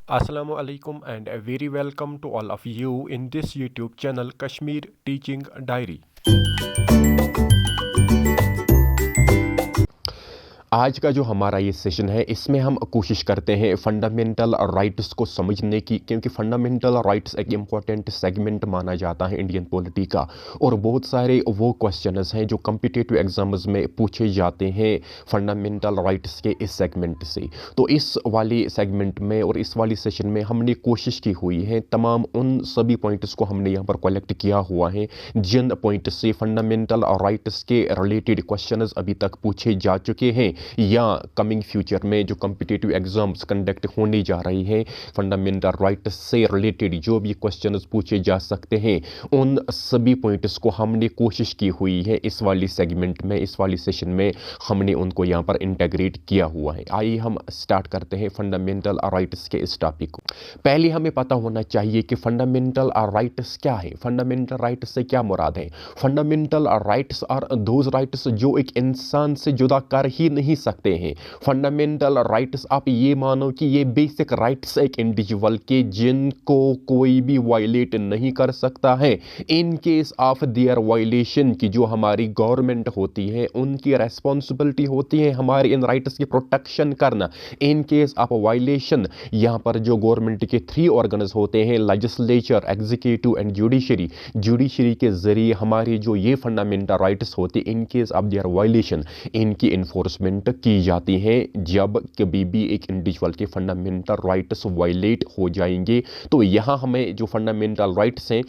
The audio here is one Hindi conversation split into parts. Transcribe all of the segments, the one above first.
Assalamu alaikum and a very welcome to all of you in this YouTube channel Kashmir Teaching Diary. आज का जो हमारा ये सेशन है इसमें हम कोशिश करते हैं फंडामेंटल राइट्स को समझने की, क्योंकि फंडामेंटल राइट्स एक इम्पॉर्टेंट सेगमेंट माना जाता है इंडियन पॉलिटी का। और बहुत सारे वो क्वेश्चंस हैं जो कम्पिटिटिव एग्जाम्स में पूछे जाते हैं फंडामेंटल राइट्स के इस सेगमेंट से। तो इस वाली सेगमेंट में और इस वाली सेशन में हमने कोशिश की हुई है तमाम उन सभी पॉइंट्स को हमने यहाँ पर कलेक्ट किया हुआ है जिन पॉइंट से फंडामेंटल राइट्स के रिलेटेड क्वेश्चंस अभी तक पूछे जा चुके हैं या कमिंग फ्यूचर में जो कम्पिटिटिव एग्जाम्स कंडक्ट होने जा रही हैं फंडामेंटल राइट्स से रिलेटेड जो भी क्वेश्चंस पूछे जा सकते हैं उन सभी पॉइंट्स को हमने कोशिश की हुई है इस वाली सेगमेंट में, इस वाली सेशन में हमने उनको यहाँ पर इंटीग्रेट किया हुआ है। आइए हम स्टार्ट करते हैं फंडामेंटल राइट्स के इस टॉपिक को। पहले हमें पता होना चाहिए कि फंडामेंटल राइट्स क्या है, फंडामेंटल राइट्स से क्या मुराद है। Fundamental rights are those rights जो एक इंसान से जुदा कर ही नहीं सकते हैं। फंडामेंटल राइट्स आप ये मानो कि ये बेसिक राइट्स एक इंडिविजुअल के जिनको कोई भी वायलेट नहीं कर सकता है। In case of their violation की जो हमारी गवर्नमेंट होती है उनकी रेस्पॉन्सिबिलिटी होती है हमारे इन राइट्स की प्रोटेक्शन करना। इन केस ऑफ वायलेशन यहाँ पर जो गवर्नमेंट के 3 ऑर्गन्स होते हैं, legislature, executive and judiciary, judiciary के जरिए हमारी जो ये फंडामेंटल राइट्स होती है in case of their violation इनकी इन्फोर्समेंट की जाती है। जब कभी भी एक इंडिविजुअल के फंडामेंटल राइट्स वायलेट हो जाएंगे तो यहाँ हमें जो फंडामेंटल राइट्स हैं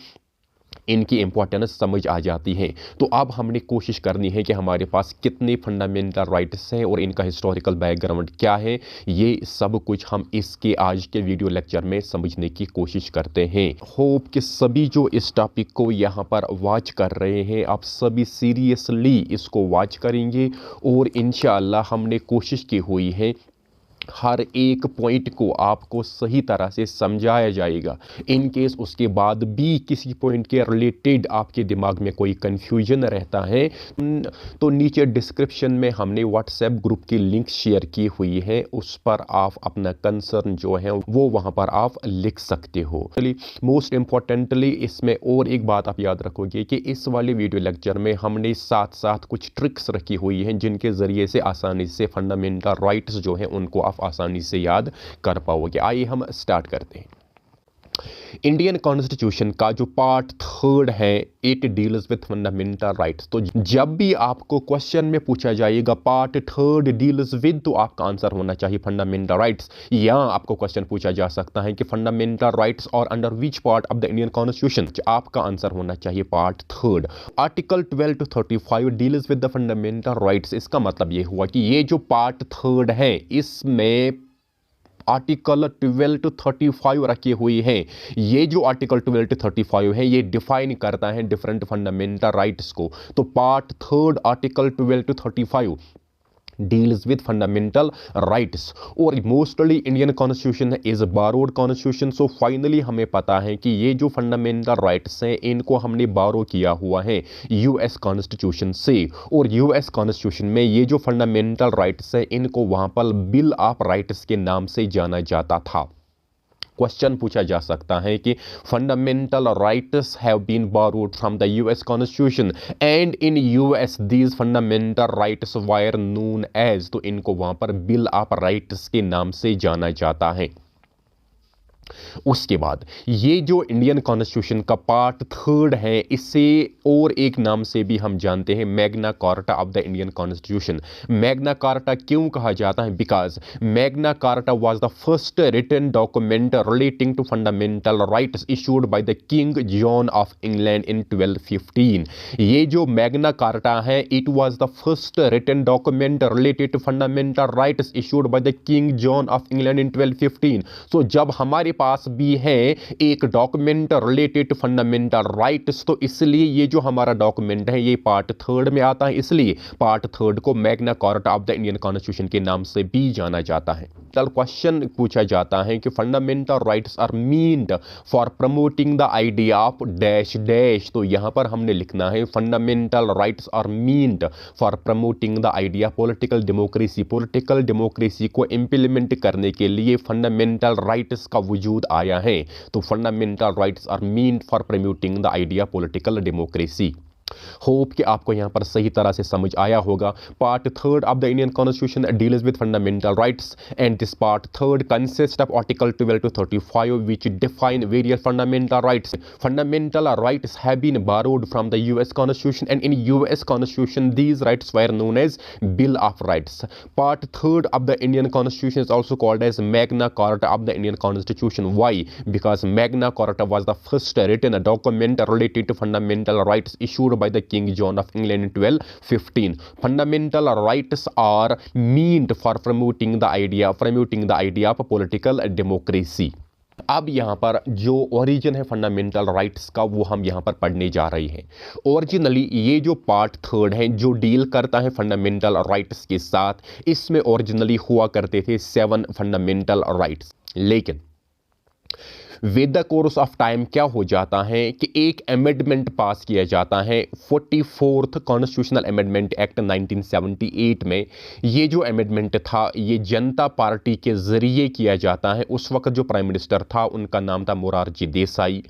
इनकी इंपॉर्टेंस समझ आ जाती है। तो अब हमने कोशिश करनी है कि हमारे पास कितने फंडामेंटल राइट्स हैं और इनका हिस्टोरिकल बैकग्राउंड क्या है, ये सब कुछ हम इसके आज के वीडियो लेक्चर में समझने की कोशिश करते हैं। होप कि सभी जो इस टॉपिक को यहाँ पर वॉच कर रहे हैं आप सभी सीरियसली इसको वॉच करेंगे और इंशाअल्लाह हमने कोशिश की हुई है हर एक पॉइंट को आपको सही तरह से समझाया जाएगा। इन केस उसके बाद भी किसी पॉइंट के रिलेटेड आपके दिमाग में कोई कन्फ्यूजन रहता है तो नीचे डिस्क्रिप्शन में हमने व्हाट्सएप ग्रुप की लिंक शेयर की हुई है, उस पर आप अपना कंसर्न जो है वो वहाँ पर आप लिख सकते हो। चलिए मोस्ट इम्पॉर्टेंटली इसमें और एक बात आप याद रखोगे कि इस वाले वीडियो लेक्चर में हमने साथ साथ कुछ ट्रिक्स रखी हुई हैं जिनके ज़रिए से आसानी से फंडामेंटल राइट्स जो है उनको आप आसानी से याद कर पाओगे। आइए हम स्टार्ट करते हैं। इंडियन कॉन्स्टिट्यूशन का जो पार्ट 3 है it deals with fundamental rights. तो जब भी आपको क्वेश्चन में पूछा जाएगा पार्ट 3 डील्स विद तो आपका आंसर होना चाहिए फंडामेंटल राइट्स। या आपको क्वेश्चन पूछा जा सकता है कि फंडामेंटल राइट्स और under which part of the Indian constitution, आपका आंसर होना चाहिए part 3। Article 12 to 35 deals with the fundamental rights. इसका मतलब ये हुआ कि ये जो पार्ट 3 है इसमें आर्टिकल 12 to 35 रखी हुई है। ये जो आर्टिकल 12 to 35 है ये डिफाइन करता है डिफरेंट फंडामेंटल राइट्स को। तो part 3 article 12 to 35 deals with fundamental rights और mostly Indian constitution is borrowed constitution. So finally हमें पता है कि ये जो फंडामेंटल राइट्स हैं इनको हमने बारो किया हुआ है यूएस कॉन्स्टिट्यूशन से। और यूएस कॉन्स्टिट्यूशन में ये जो फंडामेंटल राइट्स हैं इनको वहाँ पर बिल ऑफ राइट्स के नाम से जाना जाता था। क्वेश्चन पूछा जा सकता है कि fundamental rights have been borrowed from the US constitution and in US these fundamental rights were known as, तो इनको वहां पर बिल ऑफ राइट्स के नाम से जाना जाता है। उसके बाद ये जो इंडियन कॉन्स्टिट्यूशन का पार्ट 3 है इसे और एक नाम से भी हम जानते हैं Magna Carta of the Indian constitution. Magna Carta क्यों कहा जाता है? Because Magna Carta was the first written document relating to fundamental rights issued by the king John of England in 1215। ये जो मैग्ना कार्टा है it was the first written document related to fundamental rights issued by the king John of England in 1215। So जब हमारे पास भी है एक document related to fundamental rights, तो इसलिए ये जो हमारा डॉक्यूमेंट है ये पार्ट 3 में आता है, इसलिए पार्ट 3 को Magna Carta of the Indian constitution के नाम से भी जाना जाता है। कल क्वेश्चन पूछा जाता है कि fundamental rights are meant for promoting the idea of dash dash, तो यहां पर हमने लिखना है fundamental rights are meant for promoting the idea political democracy. Political democracy को इंप्लीमेंट करने के लिए फंडामेंटल राइट्स का वजूद आया है, तो fundamental rights are meant for promoting the idea political democracy. Hope कि आपको यहां पर सही तरह से समझ आया होगा। Part 3 of the Indian constitution deals with fundamental rights and this part 3 consist of article 12 to 35 which define various fundamental rights. Fundamental rights have been borrowed from the US Constitution, and in US Constitution these rights were known as Bill of Rights. Part 3 of the Indian Constitution is also called as Magna Carta of the Indian Constitution. Why? Because Magna Carta was the first written document related to fundamental rights issued by the King John of England in 1215. Fundamental rights are meant for promoting the idea of political democracy. अब यहाँ पर जो ओरिजिन है फंडामेंटल राइट्स का वो हम यहाँ पर पढ़ने जा रहे हैं। ओरिजिनली ये जो पार्ट 3 है जो डील करता है फंडामेंटल राइट्स के साथ, इसमें ओरिजिनली हुआ करते थे 7 फंडामेंटल राइट्स, लेकिन with the course of time क्या हो जाता है कि एक अमेंडमेंट पास किया जाता है 44th कॉन्स्टिट्यूशनल अमेंडमेंट एक्ट 1978 में। ये जो अमेंडमेंट था ये जनता पार्टी के ज़रिए किया जाता है। उस वक्त जो प्राइम मिनिस्टर था उनका नाम था मोरारजी देसाई।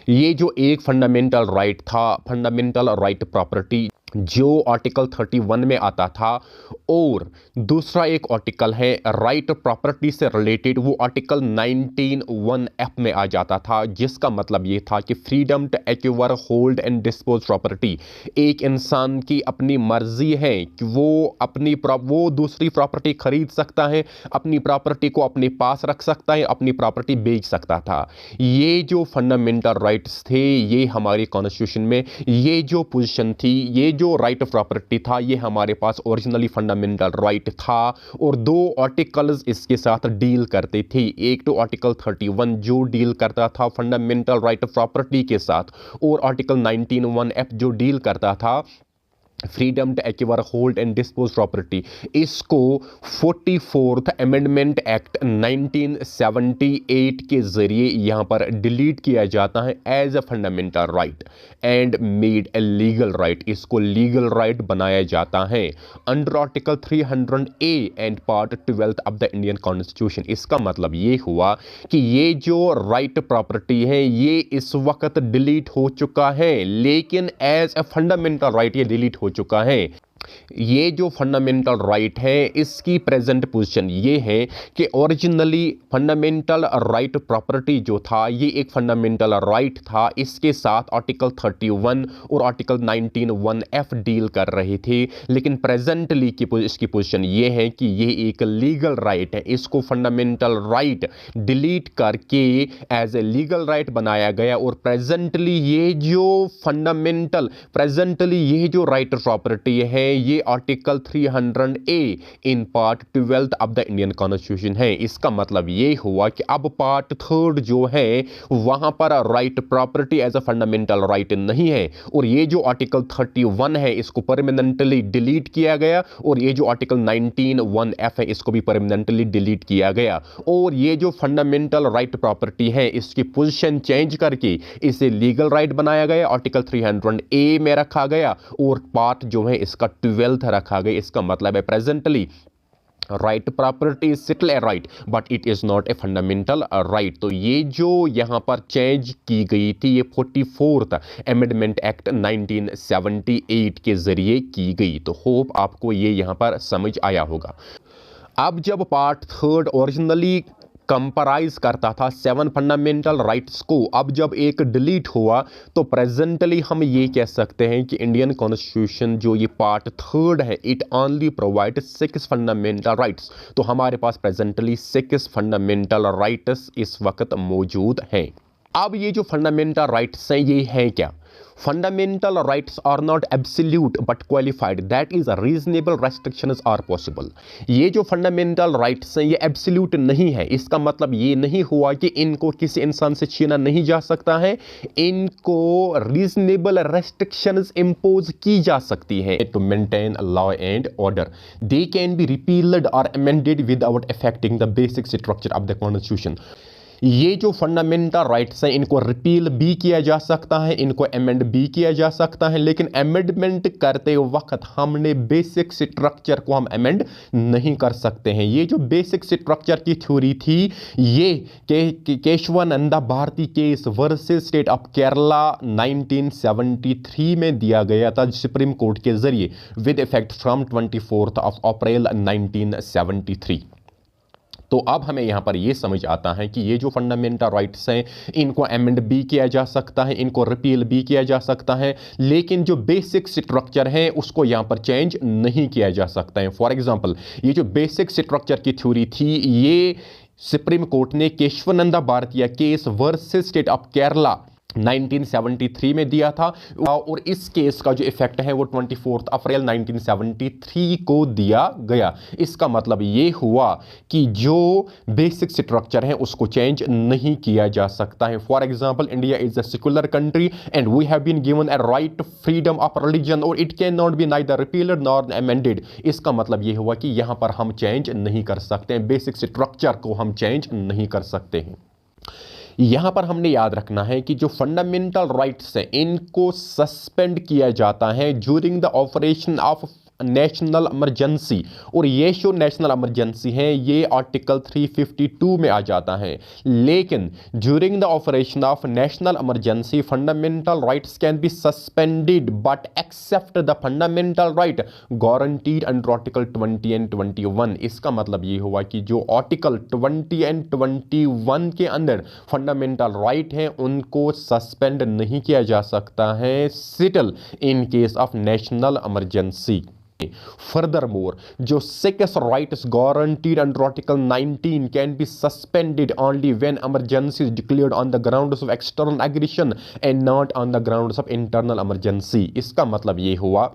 ये जो एक फंडामेंटल राइट था, फंडामेंटल राइट प्रॉपर्टी, जो आर्टिकल 31 में आता था, और दूसरा एक आर्टिकल है राइट प्रॉपर्टी से रिलेटेड, वो आर्टिकल 19(1)(f) में आ जाता था, जिसका मतलब ये था कि freedom to acquire, hold and dispose property. एक इंसान की अपनी मर्जी है कि वो दूसरी प्रॉपर्टी खरीद सकता है, अपनी प्रॉपर्टी को अपने पास रख सकता है, अपनी प्रॉपर्टी बेच सकता था। ये जो फंडामेंटल राइट्स थे ये हमारे कॉन्स्टिट्यूशन में ये जो पोजीशन थी, ये जो राइट ऑफ प्रॉपर्टी था, ये हमारे पास ओरिजिनली फंडामेंटल राइट था, और 2 आर्टिकल्स इसके साथ डील करते थे। एक तो आर्टिकल 31 जो डील करता था फंडामेंटल राइट ऑफ प्रॉपर्टी के साथ, और आर्टिकल 19(1)(f) जो डील करता था freedom to acquire, hold and dispose property. इसको 44th अमेंडमेंट एक्ट 1978 के जरिए यहां पर डिलीट किया जाता है as a fundamental right and made a legal right. इसको लीगल राइट बनाया जाता है under article 300A and part 12 of the Indian constitution. इसका मतलब ये हुआ कि ये जो राइट प्रॉपर्टी है ये इस वक्त डिलीट हो चुका है, लेकिन एज ए फंडामेंटल राइट ये डिलीट हो चुका है। ये जो फंडामेंटल राइट है इसकी प्रेजेंट पोजीशन ये है कि ओरिजिनली फंडामेंटल राइट प्रॉपर्टी जो था ये एक फंडामेंटल राइट था, इसके साथ आर्टिकल 31 और आर्टिकल 19(1)(f) डील कर रहे थे, लेकिन प्रेजेंटली इसकी पोजीशन ये है कि ये एक लीगल राइट है। इसको फंडामेंटल राइट डिलीट करके एज ए लीगल राइट बनाया गया, और प्रेजेंटली ये जो राइट प्रॉपर्टी है ये article 300A in part 12 of the Indian constitution है। इसका मतलब ये हुआ कि अब पार्ट 3 जो है वहां पर right property as a fundamental right नहीं है, और ये जो आर्टिकल 31 है इसको परमानेंटली डिलीट किया गया, और ये जो आर्टिकल 19(1)(f) है इसको भी परमानेंटली डिलीट किया गया, और ये जो फंडामेंटल राइट प्रॉपर्टी है इसकी पोजीशन चेंज करके इसे लीगल राइट बनाया गया, आर्टिकल 300A में रखा गया, और पार्ट जो है इसका 12th रखा गया। इसका मतलब है presently right property is still a right but it is not a fundamental right. तो ये जो यहां पर चेंज की गई थी ये 44th अमेंडमेंट एक्ट 1978 के जरिए की गई। तो होप आपको ये यहां पर समझ आया होगा। अब जब पार्ट 3 ओरिजिनली कंप्राइज करता था 7 फंडामेंटल राइट्स को, अब जब एक डिलीट हुआ तो प्रेजेंटली हम ये कह सकते हैं कि इंडियन कॉन्स्टिट्यूशन जो ये पार्ट 3 है it only provide 6 fundamental rights. तो हमारे पास प्रेजेंटली 6 फंडामेंटल राइट्स इस वक्त मौजूद हैं। अब ये जो फंडामेंटल राइट्स हैं ये हैं क्या? Fundamental rights are not absolute but qualified. That is, reasonable restrictions are possible. ये जो फंडामेंटल राइट्स हैं ये एब्सोल्यूट नहीं है। इसका मतलब ये नहीं हुआ कि इनको किसी इंसान से छीना नहीं जा सकता है, इनको रीजनेबल रेस्ट्रिक्शंस इंपोज की जा सकती हैं to maintain law and order. They can be repealed और amended without affecting the basic structure of the constitution. ये जो फंडामेंटल राइट्स हैं इनको रिपील भी किया जा सकता है, इनको अमेंड भी किया जा सकता है, लेकिन अमेंडमेंट करते वक्त हमने बेसिक स्ट्रक्चर को हम अमेंड नहीं कर सकते हैं। ये जो बेसिक स्ट्रक्चर की थ्योरी थी ये Kesavananda Bharati case versus state of Kerala 1973 में दिया गया था सुप्रीम कोर्ट के जरिए विद इफेक्ट फ्रॉम 24 अप्रैल 1973। तो अब हमें यहाँ पर ये समझ आता है कि ये जो फंडामेंटल राइट्स हैं इनको अमेंड भी किया जा सकता है, इनको रिपील भी किया जा सकता है, लेकिन जो बेसिक स्ट्रक्चर है उसको यहाँ पर चेंज नहीं किया जा सकता है। फॉर एग्जांपल ये जो बेसिक स्ट्रक्चर की थ्योरी थी ये सुप्रीम कोर्ट ने केशवानंदा भारतीय case versus state of Kerala 1973 में दिया था और इस केस का जो इफेक्ट है वो 24 अप्रैल 1973 को दिया गया। इसका मतलब ये हुआ कि जो बेसिक स्ट्रक्चर है उसको चेंज नहीं किया जा सकता है। For example India is a secular country and we have been given a right to freedom of religion और it can not be neither repealed nor amended. इसका मतलब ये हुआ कि यहां पर हम चेंज नहीं कर सकते हैं, बेसिक स्ट्रक्चर को हम चेंज नहीं कर सकते हैं। यहां पर हमने याद रखना है कि जो फंडामेंटल राइट्स हैं इनको सस्पेंड किया जाता है during the operation of national emergency, और ये जो नेशनल इमरजेंसी है ये आर्टिकल 352 में आ जाता है। लेकिन during the operation of national emergency fundamental rights can be suspended but except the fundamental right guaranteed under article 20 and 21। इसका मतलब ये हुआ कि जो आर्टिकल 20 एंड 21 के अंदर फंडामेंटल राइट है उनको सस्पेंड नहीं किया जा सकता है still in case of national emergency. Furthermore, जो six rights guaranteed under Article 19 can be suspended only when emergency is declared on the grounds of external aggression and not on the grounds of internal emergency। इसका मतलब ये हुआ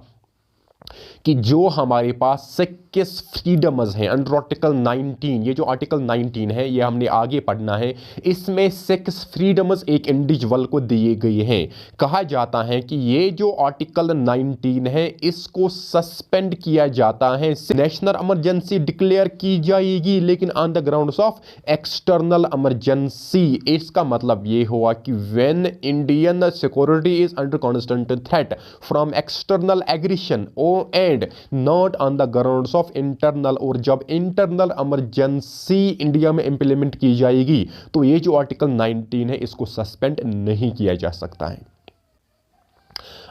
कि जो हमारे पास सिक्स फ्रीडम्स हैं अंडर आर्टिकल 19, ये जो आर्टिकल 19 है ये हमने आगे पढ़ना है, इसमें सिक्स फ्रीडम्स एक इंडिविजुअल को दिए गए हैं। कहा जाता है कि ये जो आर्टिकल 19 है इसको सस्पेंड किया जाता है, नेशनल इमरजेंसी डिक्लेयर की जाएगी लेकिन on the grounds of external emergency. इसका मतलब ये हुआ कि when Indian security is under constant threat from external aggression and not on the grounds of internal, और जब इंटरनल इमरजेंसी इंडिया में इंप्लीमेंट की जाएगी तो ये जो आर्टिकल 19 है इसको सस्पेंड नहीं किया जा सकता है।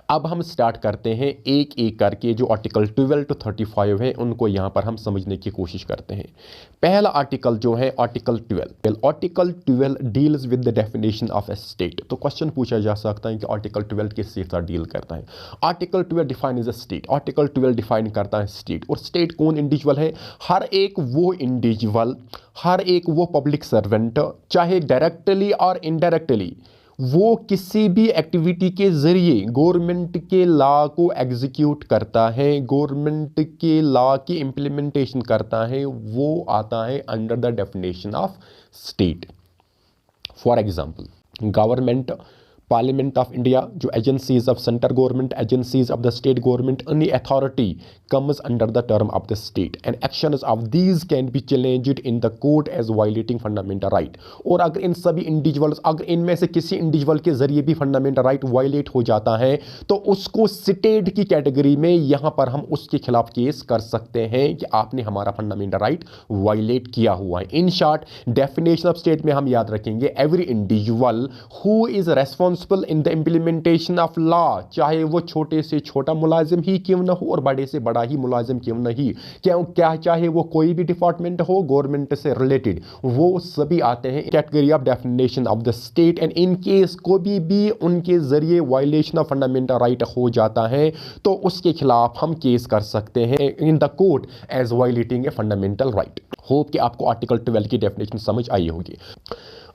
अब हम स्टार्ट करते हैं एक एक करके, जो आर्टिकल 12 to 35 है उनको यहां पर हम समझने की कोशिश करते हैं। पहला आर्टिकल जो है article 12, article 12 deals with the definition of A state. तो क्वेश्चन पूछा जा सकता है कि आर्टिकल 12 किसके साथ डील करता है। Article 12 define is a state, article 12 define करता है स्टेट। और स्टेट कौन इंडिविजुअल है? हर एक वो इंडिविजुअल, हर एक वो पब्लिक सर्वेंट, चाहे डायरेक्टली और इनडायरेक्टली वो किसी भी एक्टिविटी के जरिए गवर्नमेंट के लॉ को एग्जीक्यूट करता है, गवर्नमेंट के लॉ की इंप्लीमेंटेशन करता है, वो आता है under the definition of state. For example government, parliament of India, जो agencies of central government, agencies of the state government, any authority comes under the term of the state and actions of these can be challenged in the court as violating fundamental right। और अगर इन सभी इंडिविजुअल्स, अगर इनमें से किसी इंडिविजुअल के जरिए भी फंडामेंटल राइट वायलेट हो जाता है तो उसको स्टेट की कैटेगरी में यहां पर हम उसके खिलाफ केस कर सकते हैं कि आपने हमारा फंडामेंटल राइट वायलेट किया हुआ है। In short definition of state में हम याद रखेंगे every individual who is responsible in the implementation of law, चाहे वो छोटे से छोटा मुलाजिम ही क्यों ना हो और बड़े से बड़ा ही मुलाजिम क्यों नहीं, क्या चाहे वो कोई भी डिपार्टमेंट हो गवर्नमेंट से रिलेटेड, वो सभी आते हैं category of definition of the state. And in case कोई भी उनके जरिए वायलेशन ऑफ फंडामेंटल राइट हो जाता है तो उसके खिलाफ हम केस कर सकते हैं in the court as violating a fundamental right. Hope कि आपको आर्टिकल 12 की डेफिनेशन समझ आई होगी।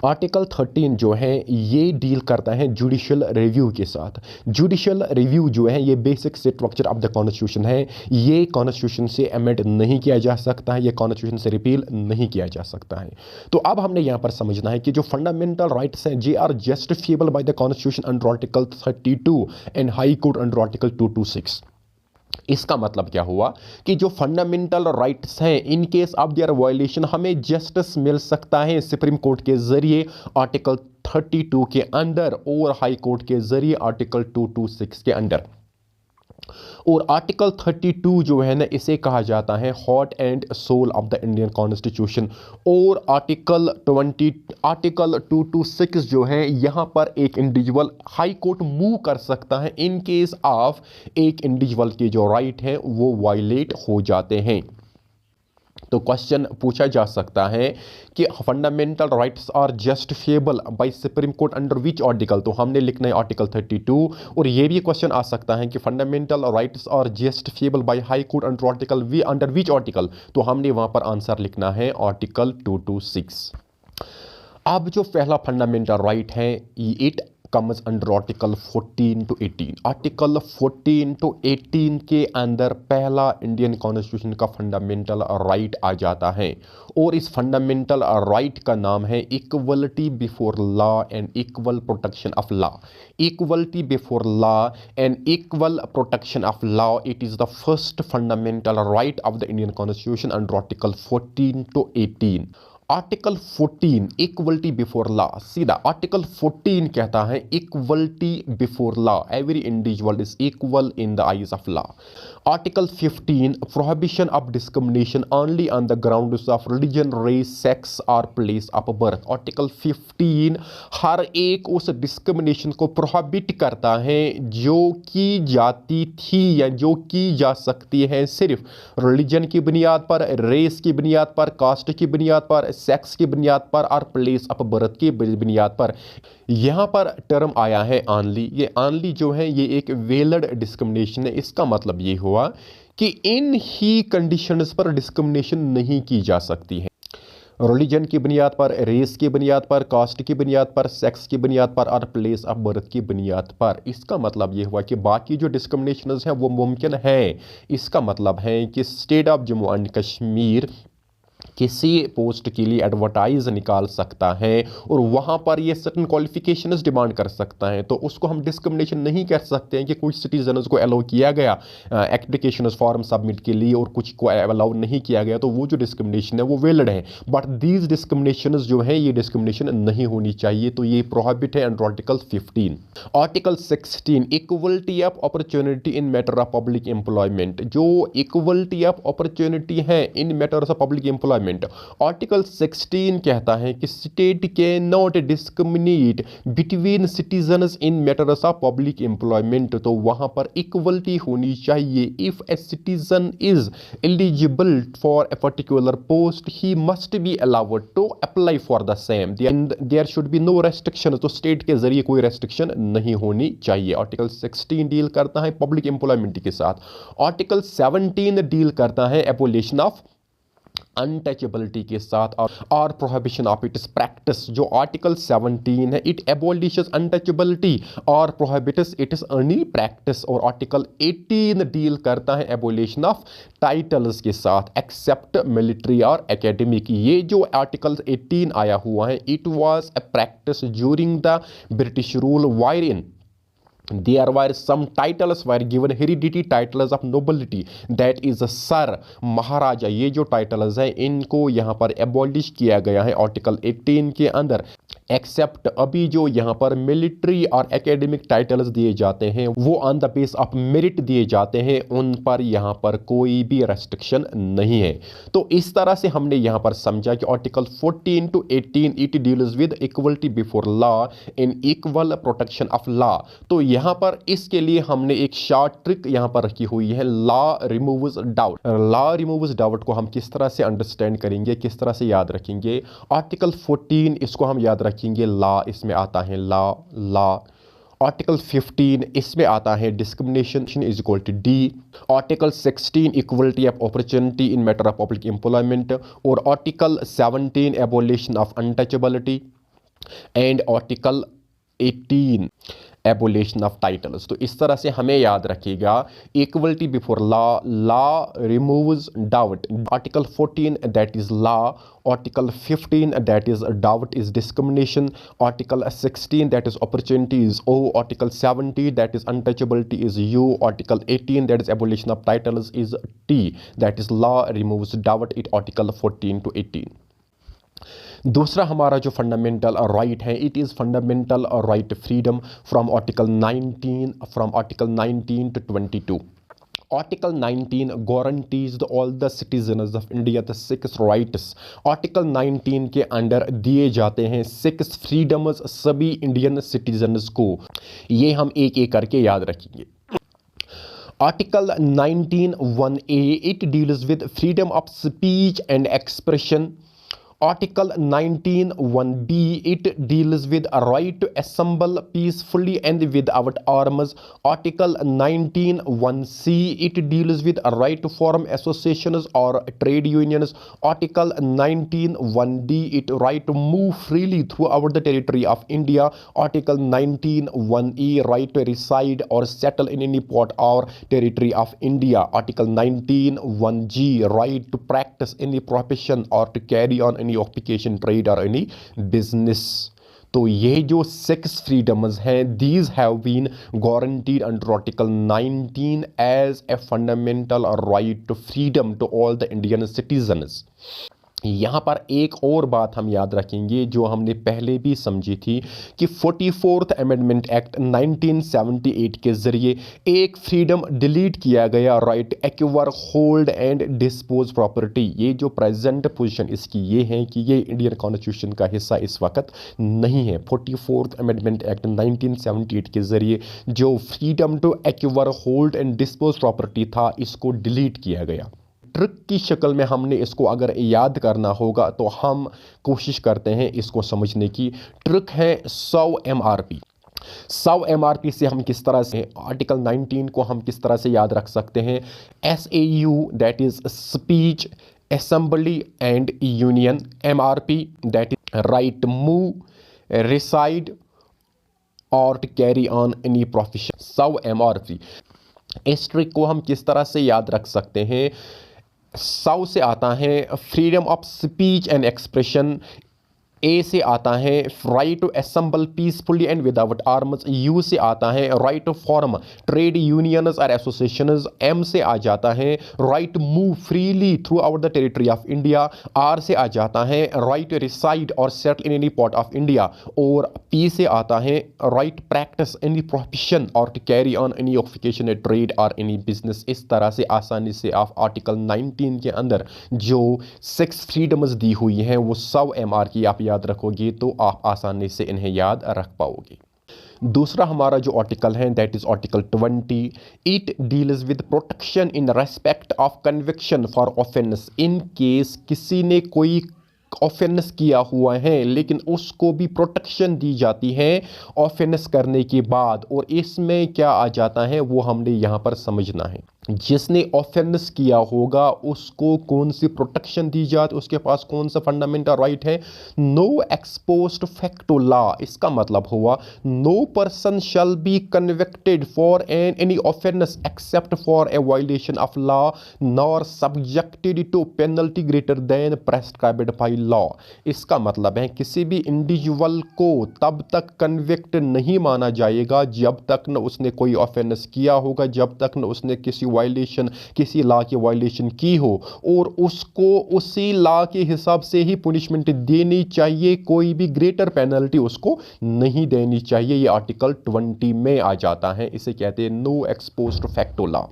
आर्टिकल 13 जो है ये डील करता है हैं जुडिशियल रिव्यू के साथ। जुडिशियल रिव्यू जो है ये basic structure of the constitution है, ये कॉन्स्टिट्यूशन से अमेंड नहीं किया जा सकता है, ये कॉन्स्टिट्यूशन से रिपील नहीं किया जा सकता है। तो अब हमने यहाँ पर समझना है कि जो फंडामेंटल राइट्स हैं जे are justifiable by the constitution under article 32 and high court under article 226। इसका मतलब क्या हुआ कि जो फंडामेंटल राइट्स हैं इन केस ऑफ देयर वायलेशन हमें जस्टिस मिल सकता है सुप्रीम कोर्ट के जरिए आर्टिकल 32 के अंदर और हाई कोर्ट के जरिए आर्टिकल 226 के अंदर। और आर्टिकल 32 जो है ना इसे कहा जाता है heart and soul of the Indian constitution. और आर्टिकल 226 जो है यहाँ पर एक इंडिविजुअल हाई कोर्ट मूव कर सकता है इन केस ऑफ एक इंडिविजुअल के जो राइट हैं वो वायलेट हो जाते हैं। तो क्वेश्चन पूछा जा सकता है कि fundamental rights are justifiable by supreme court under which article, तो हमने लिखना है आर्टिकल 32। और ये भी क्वेश्चन आ सकता है कि fundamental rights are justifiable by high court under article under which article, तो हमने वहां पर आंसर लिखना है आर्टिकल 226। अब जो पहला फंडामेंटल राइट है it comes under article 14 to 18। Article 14 to 18 के अंदर पहला इंडियन कॉन्स्टिट्यूशन का फंडामेंटल राइट आ जाता है और इस फंडामेंटल राइट का नाम है equality before law and equal protection of law. Equality before law and equal protection of law, it is the first fundamental right of the Indian constitution under article 14 to 18। Article 14 equality before law, सीधा आर्टिकल 14 कहता है equality before law, every individual is equal in the eyes of law. Article 15 prohibition of discrimination only on the grounds of religion, race, sex और प्लेस ऑफ बर्थ। आर्टिकल 15 हर एक उस डिस्क्रिमिनेशन को प्रोहिबिट करता है जो की जाती थी या जो की जा सकती है सिर्फ रिलीजन की बुनियाद पर, रेस की बुनियाद पर, कास्ट की बुनियाद पर, सेक्स की बुनियाद पर और प्लेस ऑफ बर्थ की बुनियाद पर। यहाँ पर टर्म आया है ऑनली, ये ऑनली जो है ये एक वेलिड डिस्क्रिमिनेशन है। इसका मतलब ये हुआ कि इन ही कंडीशंस पर डिस्क्रिमिनेशन नहीं की जा सकती है, रिलीजन की बुनियाद पर, रेस की बुनियाद पर, कास्ट की बुनियाद पर, सेक्स की बुनियाद पर और प्लेस ऑफ बर्थ की बुनियाद पर। इसका मतलब ये हुआ कि बाकी जो डिस्क्रिमिनेशंस हैं वो मुमकिन है। इसका मतलब है कि state of Jammu and Kashmir किसी पोस्ट के लिए एडवर्टाइज निकाल सकता है और वहाँ पर ये सर्टन क्वालिफिकेशंस डिमांड कर सकता है, तो उसको हम डिस्क्रिमिनेशन नहीं कर सकते हैं कि कुछ सिटीजन्स को अलाउ किया गया एप्लीकेशन फॉर्म सबमिट के लिए और कुछ को अलाउ नहीं किया गया, तो वो जो डिस्क्रिमिनेशन है वो वैलिड है। बट दीज डिस्क्रिमिनेशंस जो है ये डिस्क्रिमिनेशन नहीं होनी चाहिए, तो ये प्रोहिबिट है under article 15। Article 16 equality of opportunity in matter of public employment. जो इक्वलिटी ऑफ अपॉर्चुनिटी है in matters of public employment, article 16 कहता है कि state can not discriminate between citizens in matters of public employment, तो वहां पर इक्वलिटी होनी चाहिए। If a citizen is eligible for a particular post he must be allowed to apply for the same, there should be no restriction, तो स्टेट के जरिए कोई रेस्ट्रिक्शन नहीं होनी चाहिए। आर्टिकल 16 डील करता है पब्लिक एम्प्लॉयमेंट के साथ। आर्टिकल 17 डील करता है एबोलिशन ऑफ अनटचेबिलिटी के साथ और प्रोहिबिशन ऑफ इट्स प्रैक्टिस। जो आर्टिकल 17 है इट एबॉलिशेस अनटचेबिलिटी और प्रोहिबिट्स इट्स एनी प्रैक्टिस। और आर्टिकल 18 डील करता है एबॉलिशन ऑफ टाइटल्स के साथ एक्सेप्ट मिलिट्री और एकेडमिक। ये जो आर्टिकल 18 आया हुआ है it was a practice during the British rule wire in there were some titles were given hereditary titles of nobility, that is sir, maharaja, ये जो टाइटल्स हैं इनको यहाँ पर एबॉलिश किया गया है आर्टिकल 18 के अंदर। एक्सेप्ट अभी जो यहाँ पर मिलिट्री और एकेडमिक टाइटल्स दिए जाते हैं वो on the base of merit दिए जाते हैं, उन पर यहाँ पर कोई भी रेस्ट्रिक्शन नहीं है। तो इस तरह से हमने यहाँ पर समझा कि article 14 to 18 it deals with equality before law in equal protection of law. तो यहाँ पर इसके लिए हमने एक शॉर्ट ट्रिक यहाँ पर रखी हुई है, law removes doubt. Law removes doubt को हम किस तरह से अंडरस्टैंड करेंगे, किस तरह से याद रखेंगे। आर्टिकल 14 इसको हम याद रखेंगे लॉ, इसमें आता है लॉ। आर्टिकल 15 इसमें आता है discrimination is equal to D. Article 16 equality of opportunity in matter of public employment और article 17 abolition of untouchability and article 18 abolition of titles. तो इस तरह से हमें याद रखिएगा equality before law, law removes doubt, article 14 that is law, article 15 that is doubt is discrimination, article 16 that is opportunity is O, article 70 that is untouchability is you, article 18 that is abolition of titles is T, that is law removes doubt, it article 14 to 18। दूसरा हमारा जो फंडामेंटल राइट है, it is fundamental right freedom from article 19 to 22। Article 19 guarantees all the citizens of India the 6 rights। Article 19 के अंडर दिए जाते हैं 6 फ्रीडम्स सभी इंडियन सिटीजन्स को। ये हम एक एक करके याद रखेंगे। Article 19(1)(a) it deals with freedom of speech and expression। Article 19(1)(b) it deals with a right to assemble peacefully and without arms। Article 19(1)(c) it deals with a right to form associations or trade unions। Article 19(1)(d) it right to move freely throughout the territory of India। Article 19(1)(e) right to reside or settle in any part or territory of India। Article 19(1)(g) right to practice any profession or to carry on any occupation, trade or any business। तो ये जो 6 फ्रीडम्स हैं, these have been guaranteed under Article 19 as a fundamental right to freedom to all the Indian citizens। यहाँ पर एक और बात हम याद रखेंगे जो हमने पहले भी समझी थी कि 44th अमेंडमेंट एक्ट 1978 के ज़रिए एक फ्रीडम डिलीट किया गया, right acquire, hold and dispose property. ये जो प्रेजेंट पोजीशन इसकी ये है कि ये इंडियन कॉन्स्टिट्यूशन का हिस्सा इस वक्त नहीं है। 44th अमेंडमेंट एक्ट 1978 के ज़रिए जो freedom to acquire, hold and dispose property था, इसको डिलीट किया गया। ट्रिक की शक्ल में हमने इसको अगर याद करना होगा तो हम कोशिश करते हैं इसको समझने की। ट्रिक है 100 MRP। 100 MRP से हम किस तरह से आर्टिकल 19 को हम किस तरह से याद रख सकते हैं। SAU that is speech, assembly and union. MRP that is right to move, reside और to carry on any profession. 100 MRP। इस ट्रिक को हम किस तरह से याद रख सकते हैं। 100 से आता है freedom of speech and expression. A से आता है right to assemble peacefully and without arms. U से आता है right to form trade unions और एसोसिएशंस। एम से आ जाता है right to move freely throughout the territory of India. R से आ जाता है राइट टू रिसाइड और settle in any part of India. और पी से आता है राइट प्रैक्टिस एनी प्रोफेशन और to carry on any occupation, trade और एनी बिजनेस। इस तरह से आसानी से आप आर्टिकल 19 के अंदर जो 6 फ्रीडम्स दी हुई हैं वो 100 MR की आप याद रखोगे तो आप आसानी से इन्हें याद रख पाओगे। दूसरा हमारा जो आर्टिकल है that is article 20। It deals with protection in respect of conviction for offence. In case किसी ने कोई ऑफेंस किया हुआ है लेकिन उसको भी प्रोटेक्शन दी जाती है ऑफेंस करने के बाद। और इसमें क्या आ जाता है वो हमने यहाँ पर समझना है। जिसने ऑफेंस किया होगा उसको कौन सी प्रोटेक्शन दी जाती, उसके पास कौन सा फंडामेंटल राइट है। No ex post facto law. इसका मतलब हुआ no person shall be convicted for any offence except for a violation of law nor subjected to penalty greater than prescribed by law. इसका मतलब है किसी भी इंडिविजुअल को तब तक कन्विक्ट नहीं माना जाएगा जब तक न उसने कोई ऑफेंस किया होगा, जब तक न उसने किसी लॉ की वायलेशन की हो, और उसको उसी लॉ के हिसाब से ही पनिशमेंट देनी चाहिए, कोई भी ग्रेटर पेनल्टी उसको नहीं देनी चाहिए। ये आर्टिकल 20 में आ जाता है। इसे कहते हैं no ex post facto law,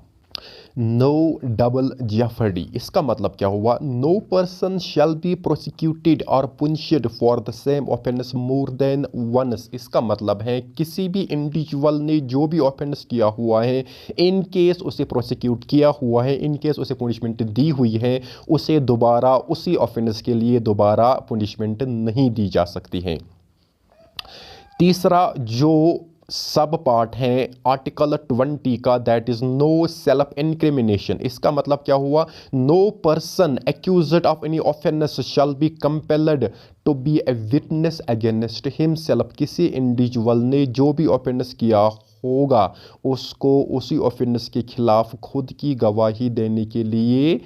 no double jeopardy. इसका मतलब क्या हुआ, no person shall be prosecuted और punished for the same offence more than once. इसका मतलब है किसी भी इंडिविजुअल ने जो भी ऑफेंस किया हुआ है, इन केस उसे प्रोसिक्यूट किया हुआ है, इन केस उसे पुनिशमेंट दी हुई है, उसे दोबारा उसी ऑफेंस के लिए दोबारा पुनिशमेंट नहीं दी जा सकती है। तीसरा जो सब पार्ट हैं आर्टिकल 20 का, that is no self incrimination. इसका मतलब क्या हुआ? No person accused of any offence shall be compelled to be a witness against himself. किसी इंडिविजुअल ने जो भी ऑफेंस किया होगा उसको उसी ऑफेंस के खिलाफ खुद की गवाही देने के लिए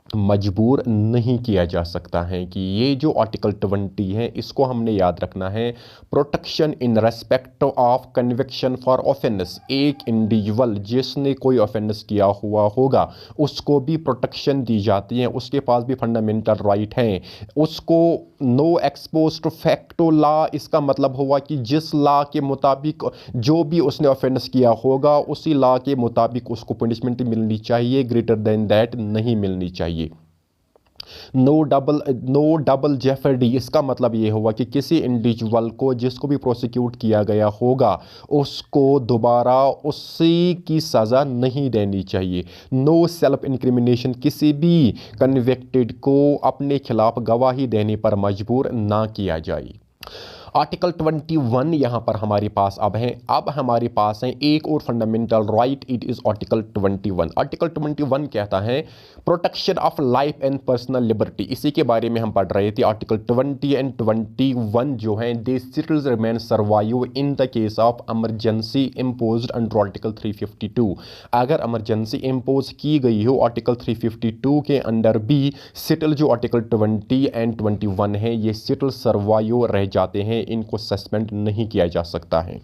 मजबूर नहीं किया जा सकता है। कि ये जो आर्टिकल 20 है इसको हमने याद रखना है। Protection in respect of conviction for offence, एक इंडिविजुअल जिसने कोई ऑफेंस किया हुआ होगा उसको भी प्रोटेक्शन दी जाती है, उसके पास भी फंडामेंटल राइट हैं। उसको no ex post to facto law, इसका मतलब हुआ कि जिस लॉ के मुताबिक जो भी उसने ऑफेंस किया होगा उसी लॉ के मुताबिक उसको पनिशमेंट मिलनी चाहिए, ग्रेटर देन दैट नहीं मिलनी चाहिए। नो डबल जेफर्डी, इसका मतलब ये हुआ कि किसी इंडिविजुअल को जिसको भी प्रोसिक्यूट किया गया होगा उसको दोबारा उसी की सज़ा नहीं देनी चाहिए। नो सेल्फ इंक्रिमिनेशन, किसी भी कन्विक्टेड को अपने खिलाफ गवाही देने पर मजबूर ना किया जाए। आर्टिकल 21 यहाँ पर हमारे पास अब है। अब हमारे पास है एक और fundamental right, it is article 21। Article 21 कहता है protection of life and personal liberty. इसी के बारे में हम पढ़ रहे थे। आर्टिकल 20 एंड 21 जो हैं they still remain survive in the case of emergency imposed under article 352। अगर एमरजेंसी इम्पोज की गई हो आर्टिकल 352 के अंडर भी स्टिल जो आर्टिकल 20 एंड 21 है ये स्टिल सर्वाइव रह जाते हैं, इनको सस्पेंड नहीं किया जा सकता है।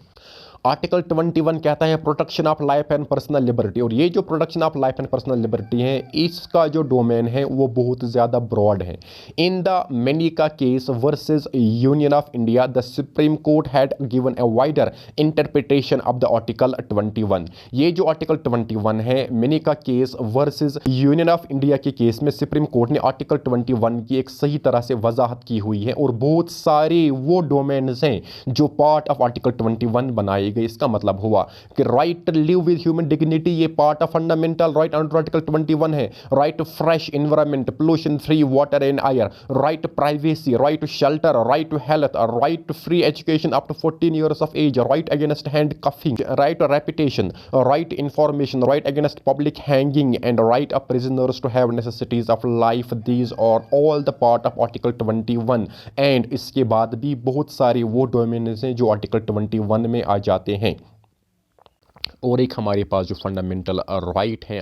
आर्टिकल 21 कहता है protection of life and personal liberty, और ये जो protection of life and personal liberty है इसका जो डोमेन है वो बहुत ज़्यादा ब्रॉड है। In the Maneka case versus Union of India the Supreme Court had given a wider interpretation of the article 21। ये जो आर्टिकल 21 है Maneka case versus Union of India के केस में सुप्रीम कोर्ट ने आर्टिकल 21 की एक सही तरह से वजाहत की हुई है, और बहुत सारे वो डोमेन्स हैं जो पार्ट ऑफ आर्टिकल 21 बनाए गई। इसका मतलब हुआ कि right to live with human dignity ये part of fundamental right under article 21 है। Right to fresh environment, pollution free water and air, right to privacy, right to shelter, right to health, right to free education up to 14 years of age, right against handcuffing, right to reputation, right information, right against public hanging and right of prisoners to have necessities of life. These are all the part of article 21। And इसके बाद भी बहुत सारे वो डोमेन्स हैं जो आर्टिकल 21 में आ जाते हैं। और एक हमारे पास जो फंडामेंटल राइट है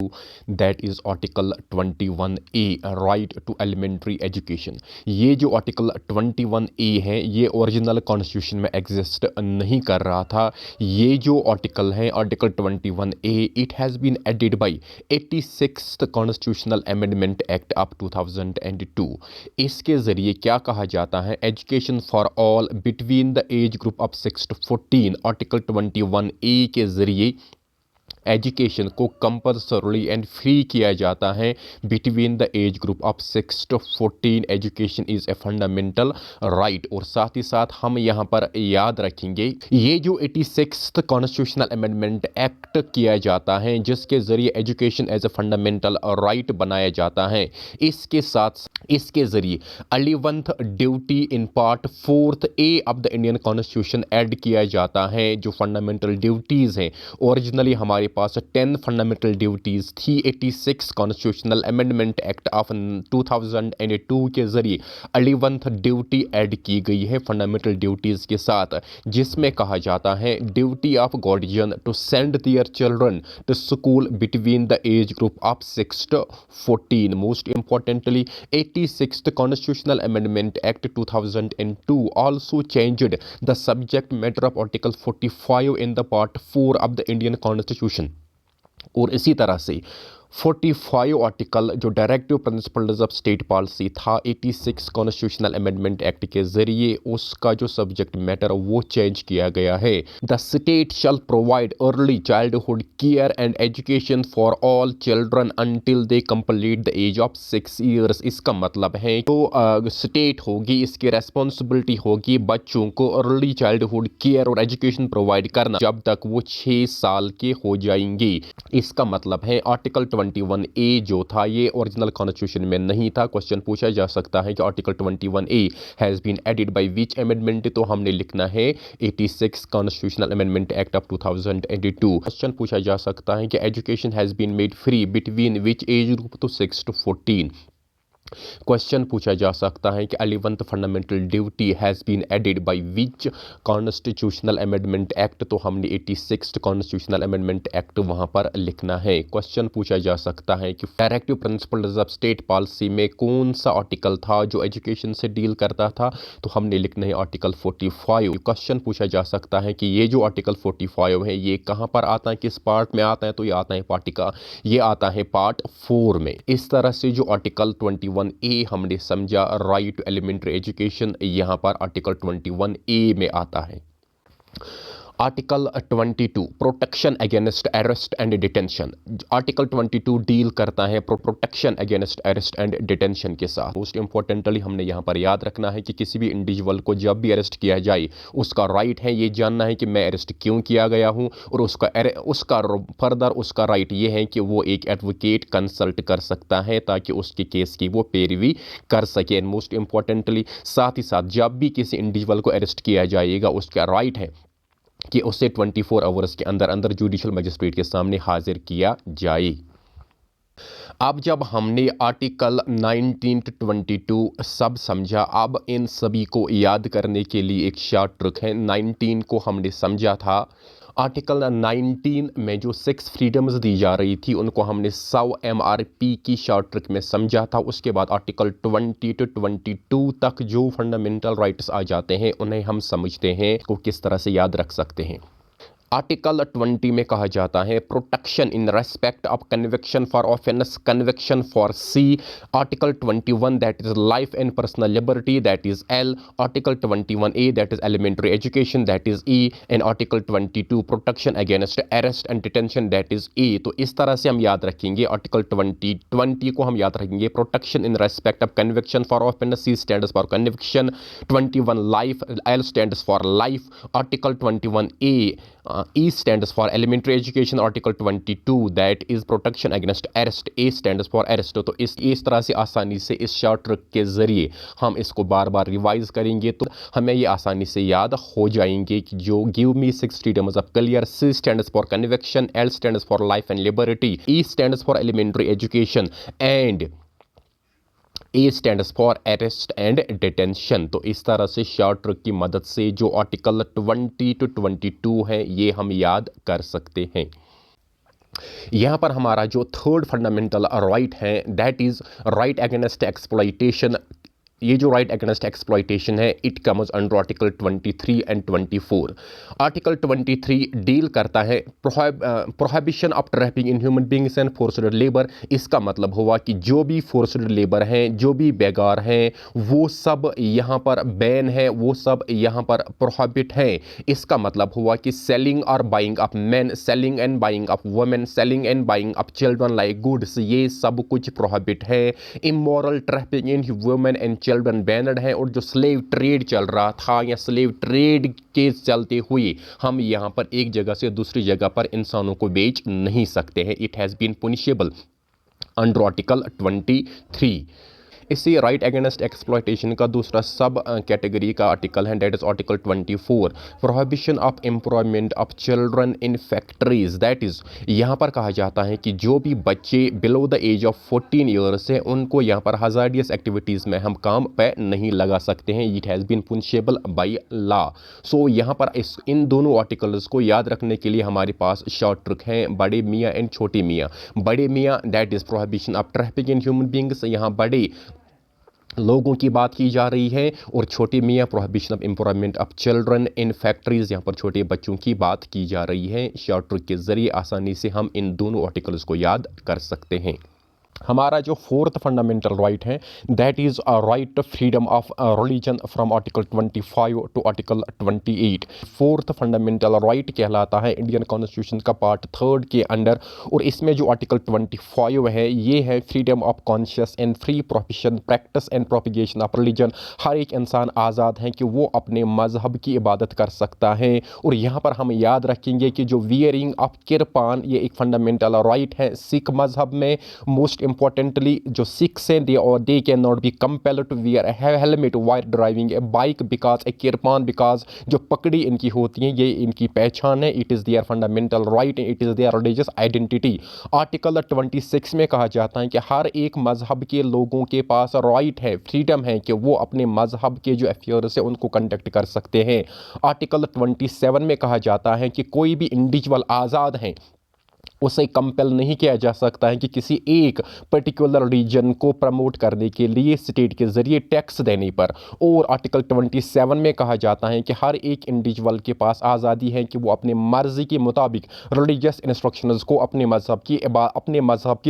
that is article 21A, right to elementary education. ये जो आर्टिकल 21A है ये ओरिजिनल कॉन्स्टिट्यूशन में एग्जिस्ट नहीं कर रहा था। ये जो आर्टिकल है article 21A it has been added by 86th constitutional amendment act of 2002। इसके ज़रिए क्या कहा जाता है, education for all between the age group of 6 to 14। Article 21A के ज़रिए एजुकेशन को कंपल्सरी एंड फ्री किया जाता है between the age group of 6 to 14। Education is a fundamental right. और साथ ही साथ हम यहाँ पर याद रखेंगे ये जो 86th कॉन्स्टिट्यूशनल अमेंडमेंट एक्ट किया जाता है जिसके ज़रिए education as a fundamental right बनाया जाता है, इसके साथ इसके ज़रिए 11th duty in part 4A of the Indian constitution add किया जाता है। जो फंडामेंटल ड्यूटीज़ हैं ओरिजिनली हमारे पास 10 फंडामेंटल ड्यूटीज़ थी। 86 कॉन्स्टिट्यूशनल अमेंडमेंट एक्ट ऑफ 2002 के ज़रिए 11th ड्यूटी ऐड की गई है फंडामेंटल ड्यूटीज़ के साथ, जिसमें कहा जाता है duty of guardian to send their children to school between the age group of 6 to 14। Most importantly 86th Constitutional Amendment Act 2002 also changed the subject matter of Article 45 in the Part 4 of the Indian Constitution। और इसी तरह से 45 आर्टिकल जो directive principles of state policy था 86 कॉन्स्टिट्यूशनल अमेंडमेंट एक्ट के ज़रिए उसका जो सब्जेक्ट मैटर वो चेंज किया गया है। The state shall provide early childhood care and education for all children until they complete the age of 6 years। इसका मतलब है तो स्टेट होगी इसकी रेस्पॉन्सिबिलिटी होगी बच्चों को अर्ली चाइल्डहुड केयर और एजुकेशन प्रोवाइड करना जब तक वो 6 साल के हो जाएंगे। इसका मतलब है आर्टिकल 21A जो था ये ओरिजिनल कॉन्स्टिट्यूशन में नहीं था। क्वेश्चन पूछा जा सकता है कि article 21A has been added by which amendment, तो हमने लिखना है 86 constitutional amendment act of 2022। Question पूछा जा सकता है कि education has been made free between which age group, तो 6 to 14। क्वेश्चन पूछा जा सकता है कि 11th fundamental duty has been added by which constitutional amendment act, तो हमने 86 कॉन्स्टिट्यूशनल अमेंडमेंट एक्ट वहां पर लिखना है। क्वेश्चन पूछा जा सकता है कि directive principles of state policy में कौन सा आर्टिकल था जो एजुकेशन से डील करता था, तो हमने लिखना है आर्टिकल 45। क्वेश्चन पूछा जा सकता है कि ये जो आर्टिकल 45 है ये कहाँ पर आता है, किस पार्ट में आता है, तो ये आता है ये आता है पार्ट 4 में। इस तरह से जो आर्टिकल 21A हमने समझा राइट टू एलिमेंट्री एजुकेशन, यहां पर आर्टिकल 21A में आता है। Article 22 protection against arrest and detention. Article 22 deal करता है protection against arrest and detention के साथ। मोस्ट इंपॉर्टेंटली हमने यहाँ पर याद रखना है कि किसी भी इंडिविजुअल को जब भी अरेस्ट किया जाए उसका राइट है ये जानना है कि मैं अरेस्ट क्यों किया गया हूँ, और उसका फर्दर उसका राइट ये है कि वो एक एडवोकेट कंसल्ट कर सकता है ताकि उसके केस की वो पैरवी कर सके। एंड मोस्ट इंपॉर्टेंटली साथ ही साथ जब भी किसी इंडिविजुअल को अरेस्ट किया जाएगा उसका राइट है कि उसे 24 आवर्स के अंदर अंदर जुडिशल मजिस्ट्रेट के सामने हाजिर किया जाए। अब जब हमने आर्टिकल 19 to 22 सब समझा, अब इन सभी को याद करने के लिए एक शॉर्ट ट्रिक है। 19 को हमने समझा था, आर्टिकल 19 में जो 6 फ्रीडम्स दी जा रही थी उनको हमने 100 MRP की शॉर्ट ट्रिक में समझा था। उसके बाद आर्टिकल 20 to 22 तक जो फंडामेंटल राइट्स आ जाते हैं उन्हें हम समझते हैं को किस तरह से याद रख सकते हैं। आर्टिकल 20 में कहा जाता है protection in respect of conviction for offence, conviction for C। Article 21 that is life and personal liberty that is L। Article 21A that is elementary education that is E। And article 22 protection against arrest and detention that is A। तो इस तरह से हम याद रखेंगे आर्टिकल 20 को हम याद रखेंगे protection in respect of conviction for offence, C stands for conviction, 21 life, L stands for life. Article 21A E stands for elementary education, article 22 that is protection against arrest, A stands for arrest। तो इस तरह से आसानी से इस शॉर्ट ट्रिक के ज़रिए हम इसको बार बार रिवाइज करेंगे तो हमें ये आसानी से याद हो जाएंगे कि जो give me 6 freedoms of clear, C stands for conviction, L stands for life and liberty, E stands for elementary education and A stands for arrest and detention। तो इस तरह से शॉर्ट ट्रिक की मदद से जो आर्टिकल 20 to 22 है ये हम याद कर सकते हैं। यहाँ पर हमारा जो थर्ड फंडामेंटल राइट है that is right against exploitation. ये जो राइट अगेंस्ट एक्सप्लॉइटेशन है it comes under article 23 and 24। Article 23 deal करता है prohibition of trafficking in human beings and forced labour. इसका मतलब हुआ कि जो भी फोर्स्ड लेबर हैं, जो भी बेगार हैं, वो सब यहाँ पर बैन है, वो सब यहाँ पर प्रोहिबिट है। इसका मतलब हुआ कि सेलिंग और buying of man, selling and buying of women, selling and buying of children like goods, ये सब कुछ प्रोहिबिट है। Immoral trafficking in women and children banned है। और जो स्लेव ट्रेड चल रहा था या स्लेव ट्रेड के चलते हुए हम यहाँ पर एक जगह से दूसरी जगह पर इंसानों को बेच नहीं सकते हैं। It has been punishable under article 23। इसी राइट अगेंस्ट एक्सप्लॉयटेशन का दूसरा सब कैटेगरी का आर्टिकल है that is article 24 prohibition of employment of children in factories. That is यहाँ पर कहा जाता है कि जो भी बच्चे below the age of 14 years है उनको यहाँ पर हजार्डियस एक्टिविटीज़ में हम काम पे नहीं लगा सकते हैं। It has been punishable by law. So यहाँ पर इन दोनों आर्टिकल्स को याद रखने के लिए हमारे पास शॉर्ट ट्रिक हैं बड़े मियाँ एंड छोटे मियाँ। बड़े मियाँ that is prohibition of trafficking in human beings, यहाँ बड़े लोगों की बात की जा रही है। और छोटे मियाँ prohibition of employment of children in factories, यहाँ पर छोटे बच्चों की बात की जा रही है। शॉर्ट ट्रिक के ज़रिए आसानी से हम इन दोनों आर्टिकल्स को याद कर सकते हैं। हमारा जो फोर्थ फंडामेंटल राइट है that is a right to freedom of religion from article 25 to article 28। Fourth fundamental right कहलाता है इंडियन कॉन्स्टिट्यूशन का पार्ट 3 के अंडर। और इसमें जो आर्टिकल 25 है ये है freedom of conscious and free profession practice and propagation of religion. हर एक इंसान आज़ाद है कि वो अपने मजहब की इबादत कर सकता है। और यहाँ पर हम याद रखेंगे कि जो वियरिंग ऑफ किरपान ये एक फंडामेंटल राइट है सिख मजहब में। मोस्ट इंपॉर्टेंटली जो सिख्स हैं they can not be compelled to wear a helmet while driving a bike because a kirpan because जो पगड़ी इनकी होती है ये इनकी पहचान है। It is their fundamental right, it is their religious identity. Article 26 में कहा जाता है कि हर एक मजहब के लोगों के पास राइट है, फ्रीडम है कि वो अपने मजहब के जो अफेयर्स है उनको कंडक्ट कर सकते हैं। आर्टिकल 27 में कहा जाता है कि कोई भी इंडिविजुअल आज़ाद हैं, उसे कंपेल नहीं किया जा सकता है कि किसी एक पर्टिकुलर रीजन को प्रमोट करने के लिए स्टेट के ज़रिए टैक्स देने पर। और आर्टिकल 27 में कहा जाता है कि हर एक इंडिविजुअल के पास आज़ादी है कि वो अपने मर्ज़ी के मुताबिक रिलीजियस इंस्ट्रक्शंस को अपने मज़हब की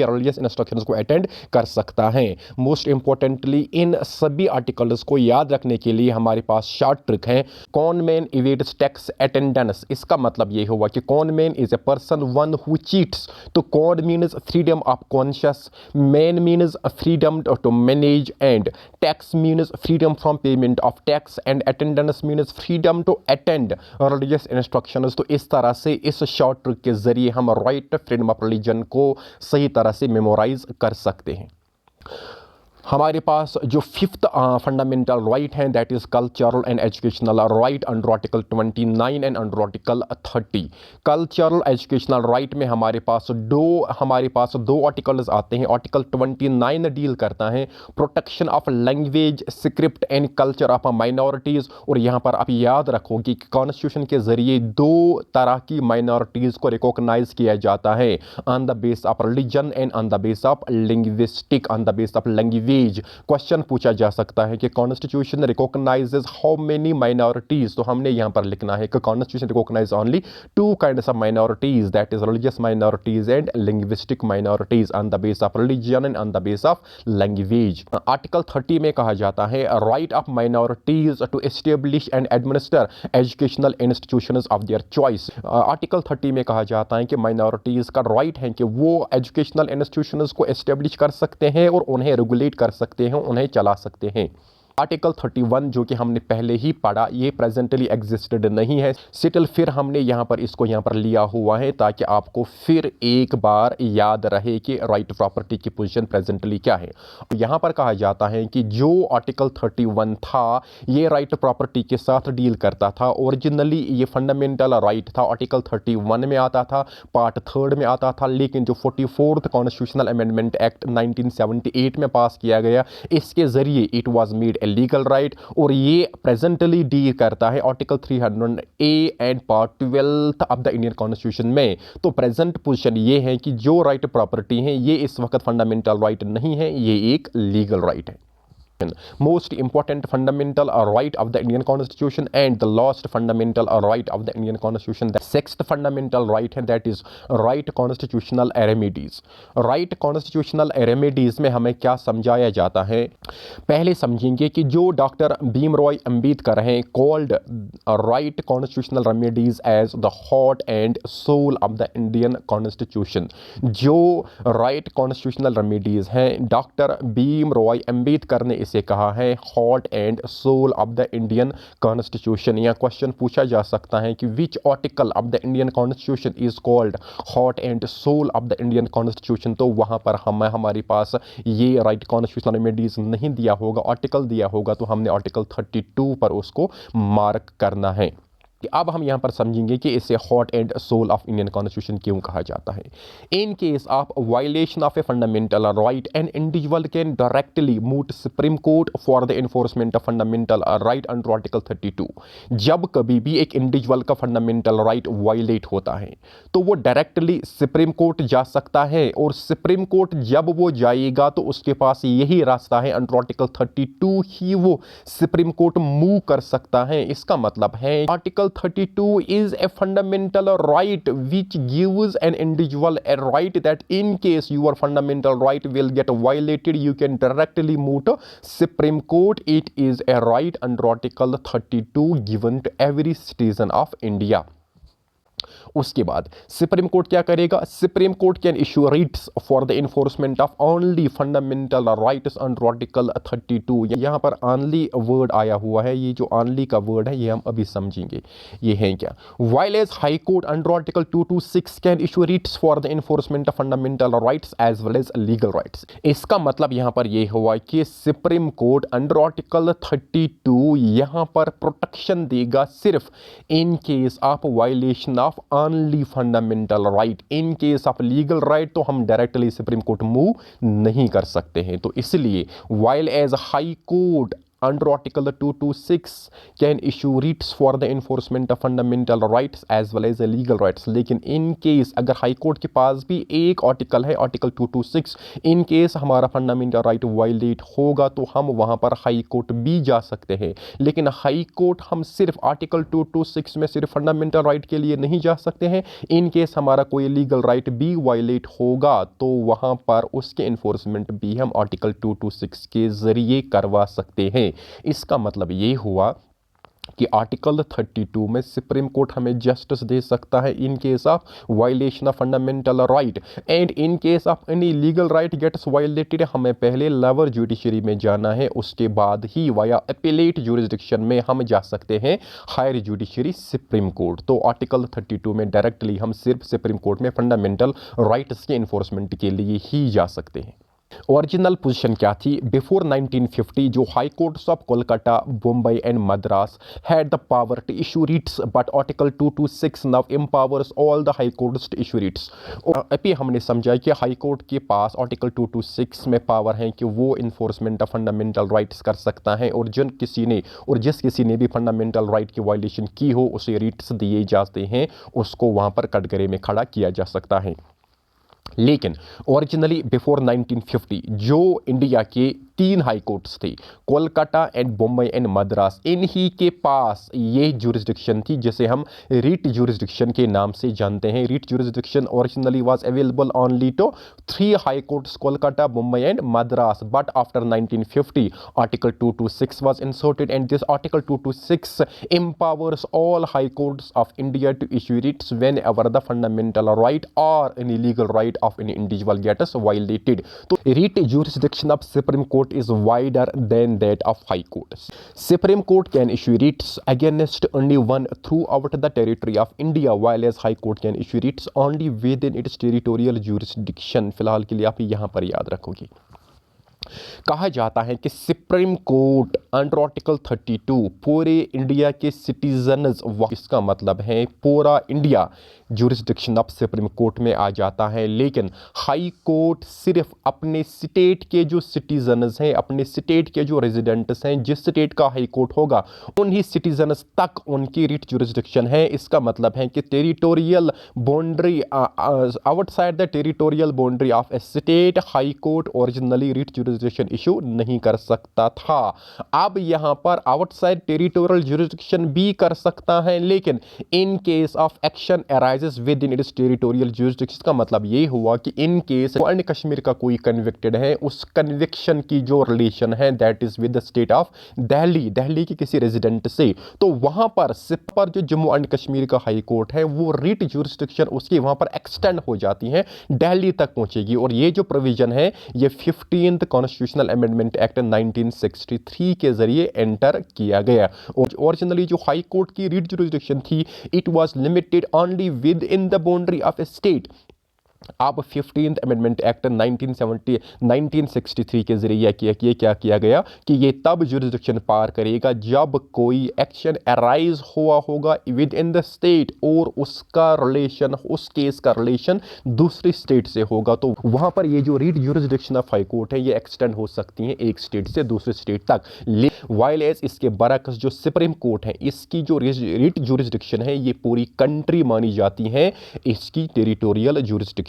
रिलीजियस इंस्ट्रक्शंस को अटेंड कर सकता है। मोस्ट इंपॉर्टेंटली इन सभी आर्टिकल्स को याद रखने के लिए हमारे पास शॉर्ट ट्रिक है। Con man evades tax attendance. इसका मतलब ये हुआ कि con man is a person one who तो code means freedom of conscience, man means freedom to manage, and tax means freedom from payment of tax, and attendance means freedom to attend religious instructions। तो इस तरह से इस शॉर्ट ट्रिक के जरिए हम राइट फ्रीडम ऑफ रिलीजन को सही तरह से मेमोराइज कर सकते हैं। हमारे पास जो फिफ्थ फंडामेंटल राइट है that is cultural and educational right under article 29 and under article 30। Cultural educational right में हमारे पास दो आर्टिकल्स आते हैं। आर्टिकल 29 डील करता है protection of language script and culture of minorities. और यहाँ पर आप याद रखोगे कि कॉन्स्टिट्यूशन के ज़रिए दो तरह की माइनॉरिटीज़ को रिकॉग्नाइज किया जाता है, on the base of religion and on the base of linguistic, on the base of language. Question पूछा जा सकता है कि constitution recognises how many minorities. तो हमने यहां पर लिखना है कि constitution recognise only two kinds of minorities that is religious minorities and linguistic minorities on the base of religion and on the base of language. Article 30 में कहा जाता है right of minorities to establish and administer educational institutions of their choice. Article 30 में कहा जाता है कि माइनॉरिटीज का राइट है कि वो एजुकेशनल इंस्टीट्यूशंस को एस्टेब्लिश कर सकते हैं और उन्हें रेगुलेट कर सकते हैं, उन्हें चला सकते हैं। आर्टिकल 31 जो कि हमने पहले ही पढ़ा ये प्रेजेंटली एग्जिस्टेड नहीं है, सिटिल फिर हमने यहाँ पर लिया हुआ है ताकि आपको फिर एक बार याद रहे कि राइट प्रॉपर्टी की पोजीशन प्रेजेंटली क्या है। यहाँ पर कहा जाता है कि जो आर्टिकल 31 था ये राइट प्रॉपर्टी के साथ डील करता था। ओरिजिनली ये फंडामेंटल राइट था, आर्टिकल 31 में आता था, पार्ट 3 में आता था। लेकिन जो 44th कॉन्स्टिट्यूशनल अमेंडमेंट एक्ट 1978 में पास किया गया इसके ज़रिए it was made legal right. और ये प्रेजेंटली डील करता है article 300A and part 12 of the Indian constitution में। तो प्रेजेंट पोजीशन ये है कि जो राइट प्रॉपर्टी है ये इस वक्त फंडामेंटल राइट नहीं है, ये एक लीगल राइट है। Most important fundamental right of the Indian Constitution and the last fundamental right of the Indian Constitution, the sixth fundamental right है that is right constitutional remedies। right constitutional remedies में हमें क्या समझाया जाता है, पहले समझेंगे कि जो डॉक्टर भीमराव अंबेडकर हैं called right constitutional remedies as the heart and soul of the Indian Constitution। जो right constitutional remedies हैं डॉक्टर भीमराव अंबेडकर ने से कहा है heart and soul of the Indian constitution. या क्वेश्चन पूछा जा सकता है कि which article of the Indian constitution is called heart and soul of the Indian constitution. तो वहां पर हमारे पास ये राइट कॉन्स्टिट्यूशनल रेमेडीज नहीं दिया होगा, आर्टिकल दिया होगा, तो हमने आर्टिकल 32 पर उसको मार्क करना है। कि अब हम यहाँ पर समझेंगे कि इसे heart and soul of Indian constitution क्यों कहा जाता है। In case of violation of a fundamental right an individual can directly move to supreme court for the enforcement of fundamental right under article 32। जब कभी भी एक इंडिविजुअल का फंडामेंटल राइट वायलेट होता है तो वो डायरेक्टली सुप्रीम कोर्ट जा सकता है, और सुप्रीम कोर्ट जब वो जाएगा तो उसके पास यही रास्ता है, अंडर आर्टिकल 32 ही वो सुप्रीम कोर्ट मूव कर सकता है। इसका मतलब है article 32 is a fundamental right which gives an individual a right that in case your fundamental right will get violated, you can directly move to Supreme Court. It is a right under Article 32 given to every citizen of India. उसके बाद सुप्रीम कोर्ट क्या करेगा? Supreme court can issue writs for the enforcement of only fundamental rights under article 32। यहाँ पर ओनली वर्ड आया हुआ है, ये जो ओनली का वर्ड है ये हम अभी समझेंगे ये है क्या। While as high court under article 226 can issue writs for the enforcement of fundamental rights as well as legal rights. इसका मतलब यहाँ पर ये हुआ कि सुप्रीम कोर्ट अंडर आर्टिकल 32 यहाँ पर प्रोटेक्शन देगा सिर्फ इन case of violation of only fundamental right. In case of legal right तो हम डायरेक्टली सुप्रीम कोर्ट मूव नहीं कर सकते हैं। तो इसलिए while as high court under article 226 can issue writs for the enforcement of fundamental rights as well as legal rights। लेकिन in case अगर हाई कोर्ट के पास भी एक आर्टिकल है आर्टिकल 226, इन केस हमारा फंडामेंटल राइट वायलेट होगा तो हम वहाँ पर हाई कोर्ट भी जा सकते हैं। लेकिन हाई कोर्ट हम सिर्फ आर्टिकल 226 में सिर्फ फंडामेंटल राइट के लिए नहीं जा सकते हैं। इन केस हमारा कोई लीगल राइट भी वायलेट होगा तो वहाँ पर उसके इन्फोर्समेंट भी हम आर्टिकल 226 के ज़रिए करवा सकते हैं। इसका मतलब ये हुआ कि आर्टिकल 32 में सुप्रीम कोर्ट हमें जस्टिस दे सकता है in case of violation of fundamental right, and in case of any legal right gets violated हमें पहले लोअर जुडिशरी में जाना है, उसके बाद ही वाया अपीलेट जुरिस्डिक्शन में हम जा सकते हैं हायर जुडिशरी सुप्रीम कोर्ट। तो आर्टिकल 32 में डायरेक्टली हम सिर्फ सुप्रीम कोर्ट में फंडामेंटल राइट्स के इन्फोर्समेंट के लिए ही जा सकते हैं। ओरिजिनल पोजीशन क्या थी? बिफोर 1950 जो high courts of Kolkata, Mumbai and Madras had the power to issue writs, but article 226 now empowers all the high courts to issue writs. अभी हमने समझा कि हाई कोर्ट के पास आर्टिकल 226 में पावर है कि वो इन्फोर्समेंट ऑफ फंडामेंटल राइट्स कर सकता है, और जिस किसी ने भी फंडामेंटल राइट की वायलेशन की हो उसे रिट्स दिए जाते हैं, उसको वहाँ पर कटघरे में खड़ा किया जा सकता है। लेकिन ओरिजिनली बिफोर 1950 जो इंडिया के 3 हाई कोर्ट्स थे, कोलकाता एंड मुंबई एंड मद्रास, इन्हीं के पास ये जुरिस्डिक्शन थी जिसे हम रिट जुरिस्डिक्शन के नाम से जानते हैं। Writ jurisdiction originally was available only to 3 high courts, Kolkata, Mumbai and Madras, but after 1950 article 226 was inserted, and this article 226 empowers all high courts of India to issue writs whenever the fundamental right or any legal right of any individual gets violated। तो writ jurisdiction of Supreme Court is wider than that of High Court। Supreme Court can issue writs against anyone throughout the territory of India, while as High Court can issue writs only within its territorial jurisdiction। फिलहाल के लिए आप यहाँ पर याद रखोगे। कहा जाता है कि सुप्रीम कोर्ट अंडर आर्टिकल 32 पूरे इंडिया के सिटीजन्स, इसका मतलब है पूरा India jurisdiction of supreme court में आ जाता है। लेकिन हाई कोर्ट सिर्फ अपने स्टेट के जो सिटीजन्स हैं, अपने स्टेट के जो रेजिडेंट्स हैं, जिस स्टेट का हाई कोर्ट होगा उन्हीं सिटीजन्स तक उनकी रिट जुरिस्डिक्शन है। इसका मतलब है कि territorial boundary, outside the territorial boundary of A state high court originally writ jurisdiction issue नहीं कर सकता था। अब यहां पर आउटसाइड टेरिटोरियल जुरिस्डिक्शन भी कर सकता है, लेकिन इन case of action arises with in its territorial jurisdiction का मतलब ये हुआ कि इन केस अन्य कश्मीर का कोई कन्विक्टेड है, उस कन्विक्शन की जो रिलेशन है that is with the state of Delhi के किसी रेजिडेंट से, तो वहां पर जो जम्मू एंड कश्मीर का हाई कोर्ट है वो रिट जुरिस्डिक्शन उसकी वहां पर एक्सटेंड हो जाती है, दिल्ली तक पहुंचेगी। और ये जो प्रोविजन है ये 15th कॉन्स्टिट्यूशनल अमेंडमेंट एक्ट 1963 के जरिए एंटर किया गया। और ओरिजिनली जो हाई कोर्ट की रिट जुरिस्डिक्शन थी it was limited only with in the boundary of A state. अब 15th अमेंडमेंट एक्ट 1963 के जरिए क्या किया गया कि ये तब जुरिस्डिक्शन पार करेगा जब कोई एक्शन अराइज हुआ होगा विद इन द स्टेट और उसका रिलेशन, उस केस का रिलेशन दूसरी स्टेट से होगा। तो वहां पर ये जो writ jurisdiction of high court है ये एक्सटेंड हो सकती है एक स्टेट से दूसरी स्टेट तक। वाइल एज इसके बरक्स जो सुप्रीम कोर्ट है इसकी जो रिट जुरिस्डिक्शन है ये पूरी कंट्री मानी जाती है इसकी टेरिटोरियल जुरिस्डिक्शन।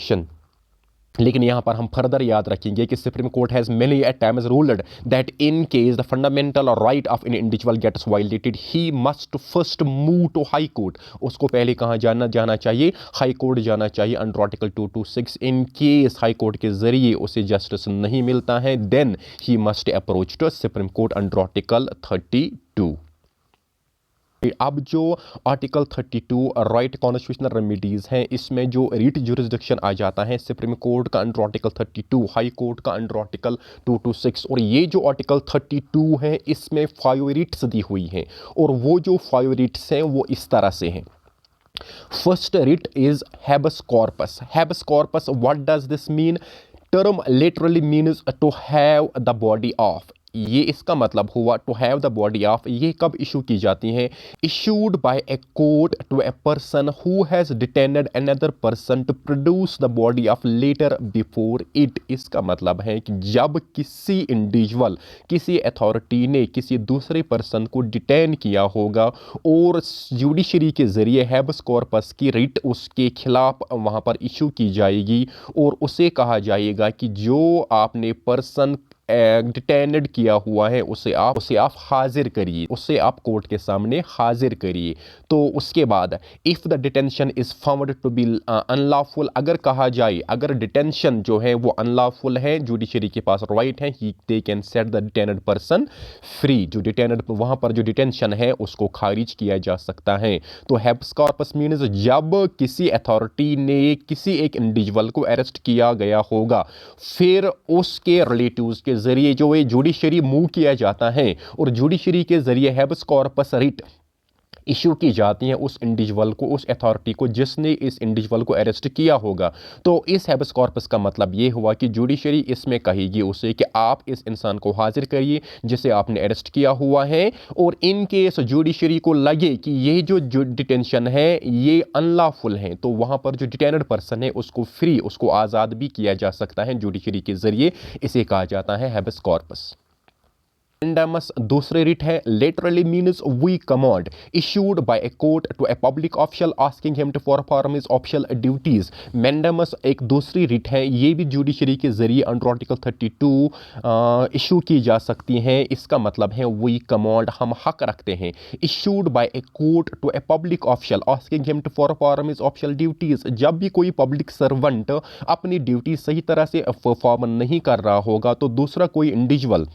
लेकिन यहाँ पर हम फर्दर याद रखेंगे कि supreme court has many at times ruled that in case the fundamental right of an individual gets violated he must first move to high court. उसको पहले कहाँ जाना चाहिए? हाई कोर्ट जाना चाहिए under article 226। In case high court के जरिए उसे जस्टिस नहीं मिलता है then he must approach to supreme court under article 32। अब जो आर्टिकल 32 राइट कॉन्स्टिट्यूशनल रेमिडीज़ हैं, इसमें जो रीट जुरिस्डिक्शन आ जाता है सुप्रीम कोर्ट का अंडर आर्टिकल 32, हाई कोर्ट का अंडर आर्टिकल 226। और ये जो आर्टिकल 32 है इसमें 5 रीट्स दी हुई हैं, और वो जो 5 रीट्स हैं वो इस तरह से हैं। First writ is habeas corpus. Habeas corpus, what does this mean? Term literally means to have the body of. ये इसका मतलब हुआ to have the body of. ये कब इशू की जाती हैं? Issued by a court to a person who has detained another person to produce the body of latter before it. इसका मतलब है कि जब किसी इंडिविजुअल, किसी अथॉरिटी ने किसी दूसरे पर्सन को डिटेन किया होगा और जुडिशरी के जरिए हैबस कॉर्पस की रिट उसके खिलाफ वहाँ पर इशू की जाएगी, और उसे कहा जाएगा कि जो आपने पर्सन डिटेन्ड किया हुआ है उसे आप हाजिर करिए, उसे आप कोर्ट के सामने हाजिर करिए। तो उसके बाद if the detention is found to be unlawful, अगर कहा जाए अगर डिटेंशन जो है वो अनलॉफुल है, जुडिशरी के पास राइट है they can set the detained person free. जो डिटेन्ड वहाँ पर जो डिटेंशन है उसको खारिज किया जा सकता है। तो हैबस कॉर्पस मीन्स जब किसी अथॉरिटी ने किसी एक इंडिविजुअल को अरेस्ट किया गया होगा, फिर उसके रिलेटिव्स के जरिए जो ये जुडिशरी मूव किया जाता है, और जुडिशरी के जरिए हैबस कॉर्पस रिट इशू की जाती हैं उस इंडिविजुअल को, उस अथॉरिटी को जिसने इस इंडिविजुअल को अरेस्ट किया होगा। तो इस हैबस कॉर्पस का मतलब ये हुआ कि जुडिशरी इसमें कहेगी उसे कि आप इस इंसान को हाजिर करिए जिसे आपने अरेस्ट किया हुआ है, और इन केस जुडिशरी को लगे कि ये जो डिटेंशन है ये अनलॉफुल है, तो वहाँ पर जो डिटेन्ड पर्सन है उसको फ्री, उसको आज़ाद भी किया जा सकता है जुडिशरी के जरिए। इसे कहा जाता है हैबस कॉर्पस। Mandamus दूसरे रिट है, literally means we command issued by a court to a public official asking him to perform his official duties। Mandamus एक दूसरी रिट है, ये भी जुडिशरी के जरिए अंडर आर्टिकल 32 इशू की जा सकती हैं। इसका मतलब है we command, हम हक रखते हैं, issued by a court to a public official asking him to perform his official duties। जब भी कोई पब्लिक सर्वेंट अपनी ड्यूटी सही तरह से परफॉर्म नहीं कर रहा होगा तो दूसरा कोई individual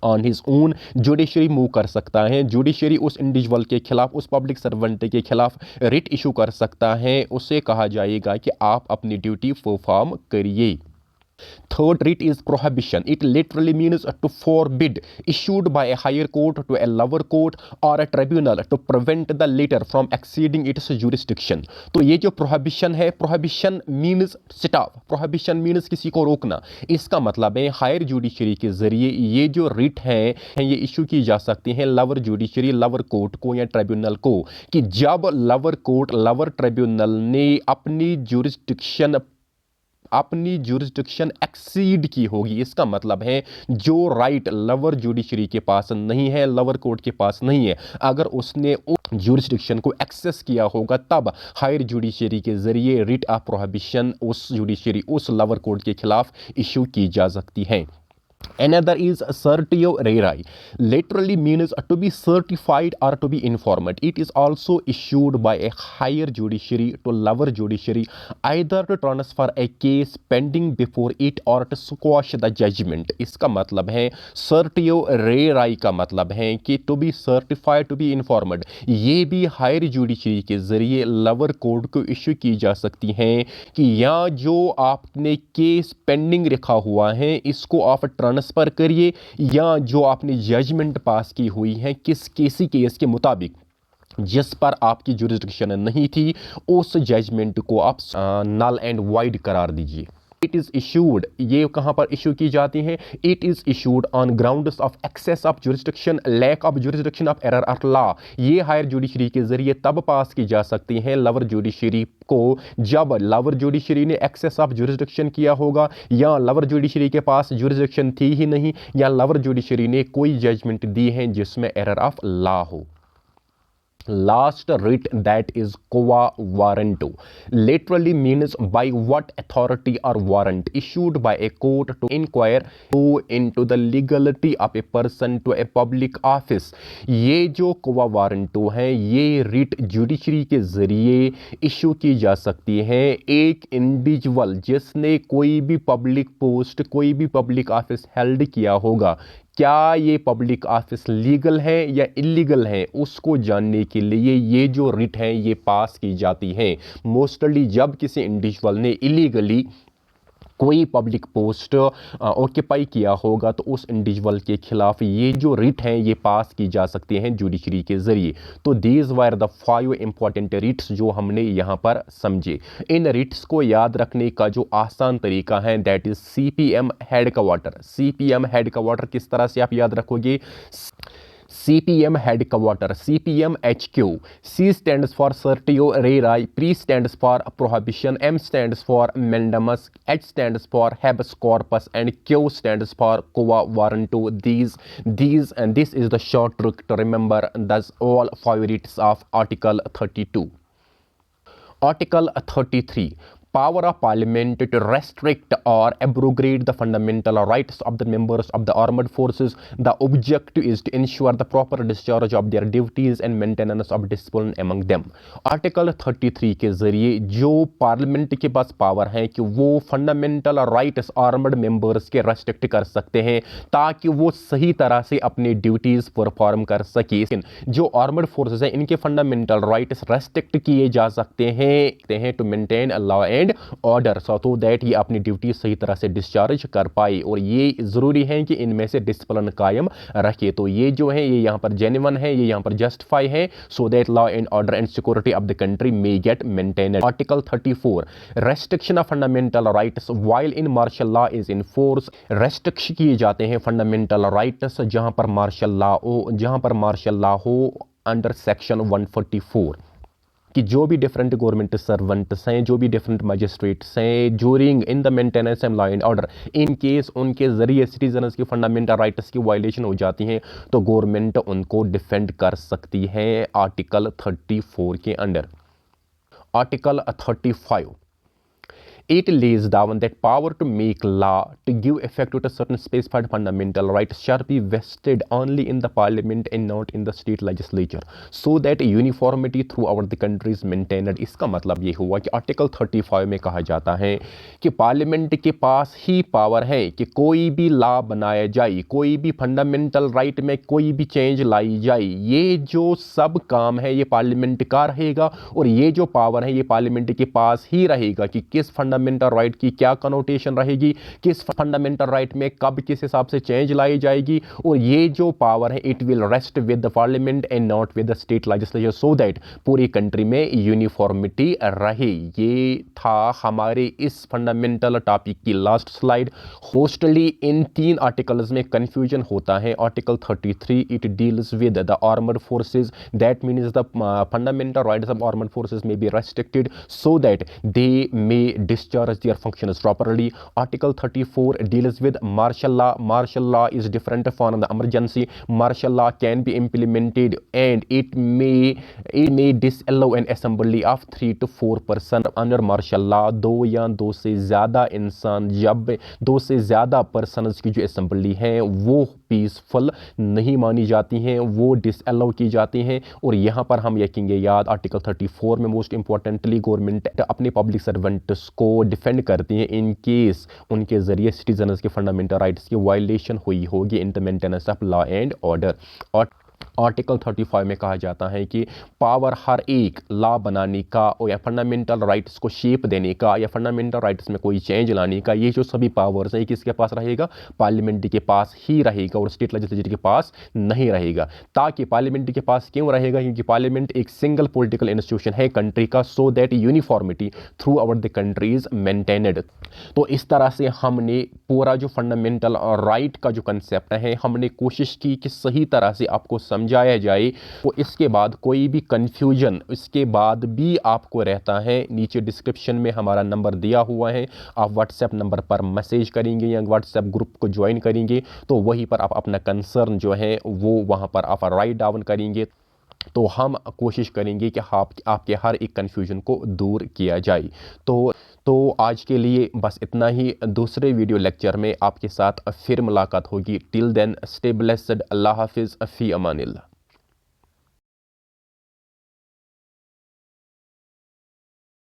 on his own judiciary move कर सकता है। जुडिशरी उस इंडिविजुअल के खिलाफ, उस पब्लिक सर्वेंट के खिलाफ रिट इशू कर सकता है। उसे कहा जाएगा कि आप अपनी ड्यूटी परफॉर्म करिए। Third writ is prohibition. It literally means to forbid, issued by a higher court to a lower court or a tribunal to prevent the latter from exceeding its jurisdiction। तो ये जो prohibition है, prohibition means stop, prohibition means किसी को रोकना। इसका मतलब है हायर जुडिशरी के जरिए ये जो रिट है ये इशू की जा सकती है लोअर जुडिशरी, लोअर कोर्ट को या ट्रिब्यूनल को, कि जब लोअर कोर्ट, लोअर ट्रिब्यूनल ने अपनी जुरिस्डिक्शन एक्सीड की होगी। इसका मतलब है जो राइट लोअर जुडिशरी के पास नहीं है, लोअर कोर्ट के पास नहीं है, अगर उसने उस जुरिस्डिक्शन को एक्सेस किया होगा तब हायर जुडिशरी के जरिए रिट ऑफ प्रोहिबिशन उस लोअर कोर्ट के खिलाफ इशू की जा सकती है। Another is certiorari, literally means to be certified or to be informed. It is also issued by a higher judiciary to lower judiciary, either to transfer a case pending before it or to squash the judgment। इसका मतलब है certiorari का मतलब है कि to be certified, to be informed, ये भी हायर जुडिशरी के जरिए लोअर कोर्ट को इशू की जा सकती हैं कि या जो आपने केस पेंडिंग रखा हुआ है इसको आप ट्रांसफ़र करिए, या जो आपने जजमेंट पास की हुई है किसी केस के मुताबिक जिस पर आपकी जुरिस्डिक्शन नहीं थी, उस जजमेंट को आप नल एंड वाइड करार दीजिए। इट इज़ इशूड, ये कहाँ पर इशू की जाती है? It is issued on grounds of excess of jurisdiction, lack of jurisdiction of error of law. ये हायर जुडिशरी के जरिए तब पास की जा सकती हैं लोअर जुडिशरी को जब लोअर जुडिशरी ने एक्सेस ऑफ जुरिस्डिक्शन किया होगा, या लोअर जुडिशरी के पास जुरिस्डिक्शन थी ही नहीं, या लोअर जुडिशरी ने कोई जजमेंट दी है जिसमें एरर ऑफ लॉ हो। Last writ, that is quo warranto, literally means by what authority or warrant issued by a court to inquire into the legality of a person to a public office। ये जो quo warranto है ये रिट जुडिशरी के ज़रिए इशू की जा सकती है एक इंडिविजुअल जिसने कोई भी पब्लिक पोस्ट कोई भी पब्लिक ऑफिस हेल्ड किया होगा, क्या ये पब्लिक ऑफिस लीगल है या इलीगल है उसको जानने के लिए ये जो रिट है ये पास की जाती है। मोस्टली जब किसी इंडिविजुअल ने इलीगली कोई पब्लिक पोस्ट ऑक्यूपाई किया होगा तो उस इंडिविजुअल के खिलाफ ये जो रिट हैं ये पास की जा सकती हैं जुडिशरी के ज़रिए। तो these were the 5 important writs जो हमने यहाँ पर समझे। इन रिट्स को याद रखने का जो आसान तरीका है that is CPM headquarter. CPM headquarter किस तरह से आप याद रखोगे? CPM headquarter, CPM HQ, C stands for certio rari, P stands for prohibition, M stands for mandamus, H stands for habeas corpus, and Q stands for quo warranto. These and this is the short trick to remember thus all 5 writs of Article 32. Article 33. Power of Parliament to restrict or abrogate the fundamental rights of the members of the armed forces. The objective is to ensure the proper discharge of their duties and maintenance of discipline among them. Article 33 के ज़रिए जो पार्लियामेंट के पास पावर है कि वो फंडामेंटल राइट्स आर्मड मेंबर्स के रेस्ट्रिक्ट कर सकते हैं ताकि वो सही तरह से अपनी ड्यूटीज़ परफॉर्म कर सके। जो आर्मड फोर्सेस हैं इनके फंडामेंटल राइट्स रेस्ट्रिक्ट किए जा सकते हैं to maintain law and order so that ये अपनी ड्यूटी सही तरह से डिस्चार्ज कर पाए और ये ज़रूरी है कि इनमें से डिसिप्लिन कायम रखे। तो ये जो है ये यहाँ पर जेन्युइन है, ये यहाँ पर जस्टिफाई है so that law and order and security of the country may get maintained. Article 34 restriction of fundamental rights while in martial law is in force. Restrict किए जाते हैं फंडामेंटल राइट्स जहाँ पर मार्शल लॉ हो अंडर सेक्शन 144 कि जो भी डिफरेंट गवर्नमेंट सर्वेंट्स हैं, जो भी डिफरेंट मजिस्ट्रेट्स हैं during in the maintenance and law and order in case उनके ज़रिए सिटीजन्स की फंडामेंटल राइट्स की वायलेशन हो जाती हैं तो गवर्नमेंट उनको डिफेंड कर सकती है आर्टिकल 34 के under. Article 35 it lays down that power to make law to give effect to a certain specified fundamental right shall be vested only in the parliament and not in the state legislature so that uniformity throughout the country is maintained। इसका मतलब ये हुआ कि आर्टिकल 35 में कहा जाता है कि पार्लियामेंट के पास ही पावर है कि कोई भी लॉ बनाया जाए, कोई भी फंडामेंटल राइट में कोई भी चेंज लाई जाए, ये जो सब काम है ये पार्लियामेंट का रहेगा और ये जो पावर है ये पार्लियामेंट के पास ही रहेगा कि किस फंडामेंटल राइट की क्या कनोटेशन रहेगी, किस फंडामेंटल राइट में कब किस हिसाब से चेंज लाई जाएगी और ये जो पावर है it will rest with the parliament and not with the state legislature so that पूरी कंट्री में यूनिफॉर्मिटी रहे। ये था हमारे इस फंडामेंटल टॉपिक की लास्ट स्लाइड। मोस्टली इन 3 आर्टिकल्स में कंफ्यूजन होता है। Article 33 it deals with the armed forces that means the fundamental rights of armed forces may be restricted so that they may discharge their functions properly। Article 34 deals with martial law। Martial law is different from the emergency। Martial law can be implemented and it may disallow an assembly of 3 to 4 person। under martial law 2 या 2 से ज़्यादा इंसान जब 2 से ज़्यादा पर्सनस की जो असेंबली है वो पीसफुल नहीं मानी जाती हैं, वो डिसअलाउ की जाती हैं। और यहाँ पर हम रखेंगे याद आर्टिकल 34 में मोस्ट इंपॉर्टेंटली गवर्नमेंट अपने पब्लिक सर्वेंट्स को डिफेंड करती हैं इन केस उनके ज़रिए सिटीजन्स के फंडामेंटल राइट्स की वायलेशन हुई होगी in the maintenance of law and order. और आर्टिकल 35 में कहा जाता है कि पावर हर एक लॉ बनाने का या फंडामेंटल राइट्स को शेप देने का या फंडामेंटल राइट्स में कोई चेंज लाने का ये जो सभी पावर्स हैं किसके पास रहेगा? पार्लियामेंट के पास ही रहेगा और स्टेट लेजिस्लेचर के पास नहीं रहेगा। ताकि पार्लियामेंट के पास क्यों रहेगा? क्योंकि पार्लियामेंट एक सिंगल पॉलिटिकल इंस्टीट्यूशन है कंट्री का so that uniformity throughout the country is maintained. तो इस तरह से हमने पूरा जो फंडामेंटल राइट का जो कंसेप्ट है हमने कोशिश की कि सही तरह से आपको समझाया जाए। तो इसके बाद कोई भी कंफ्यूजन इसके बाद भी आपको रहता है नीचे डिस्क्रिप्शन में हमारा नंबर दिया हुआ है, आप व्हाट्सएप नंबर पर मैसेज करेंगे या व्हाट्सएप ग्रुप को ज्वाइन करेंगे तो वहीं पर आप अपना कंसर्न जो है वो वहाँ पर आप राइट डाउन करेंगे। तो हम कोशिश करेंगे कि आपके हर एक कन्फ्यूजन को दूर किया जाए। तो आज के लिए बस इतना ही। दूसरे वीडियो लेक्चर में आपके साथ फिर मुलाकात होगी। Till then stay blessed. अल्लाह हाफिज़, फ़ी अमानिल्लाह।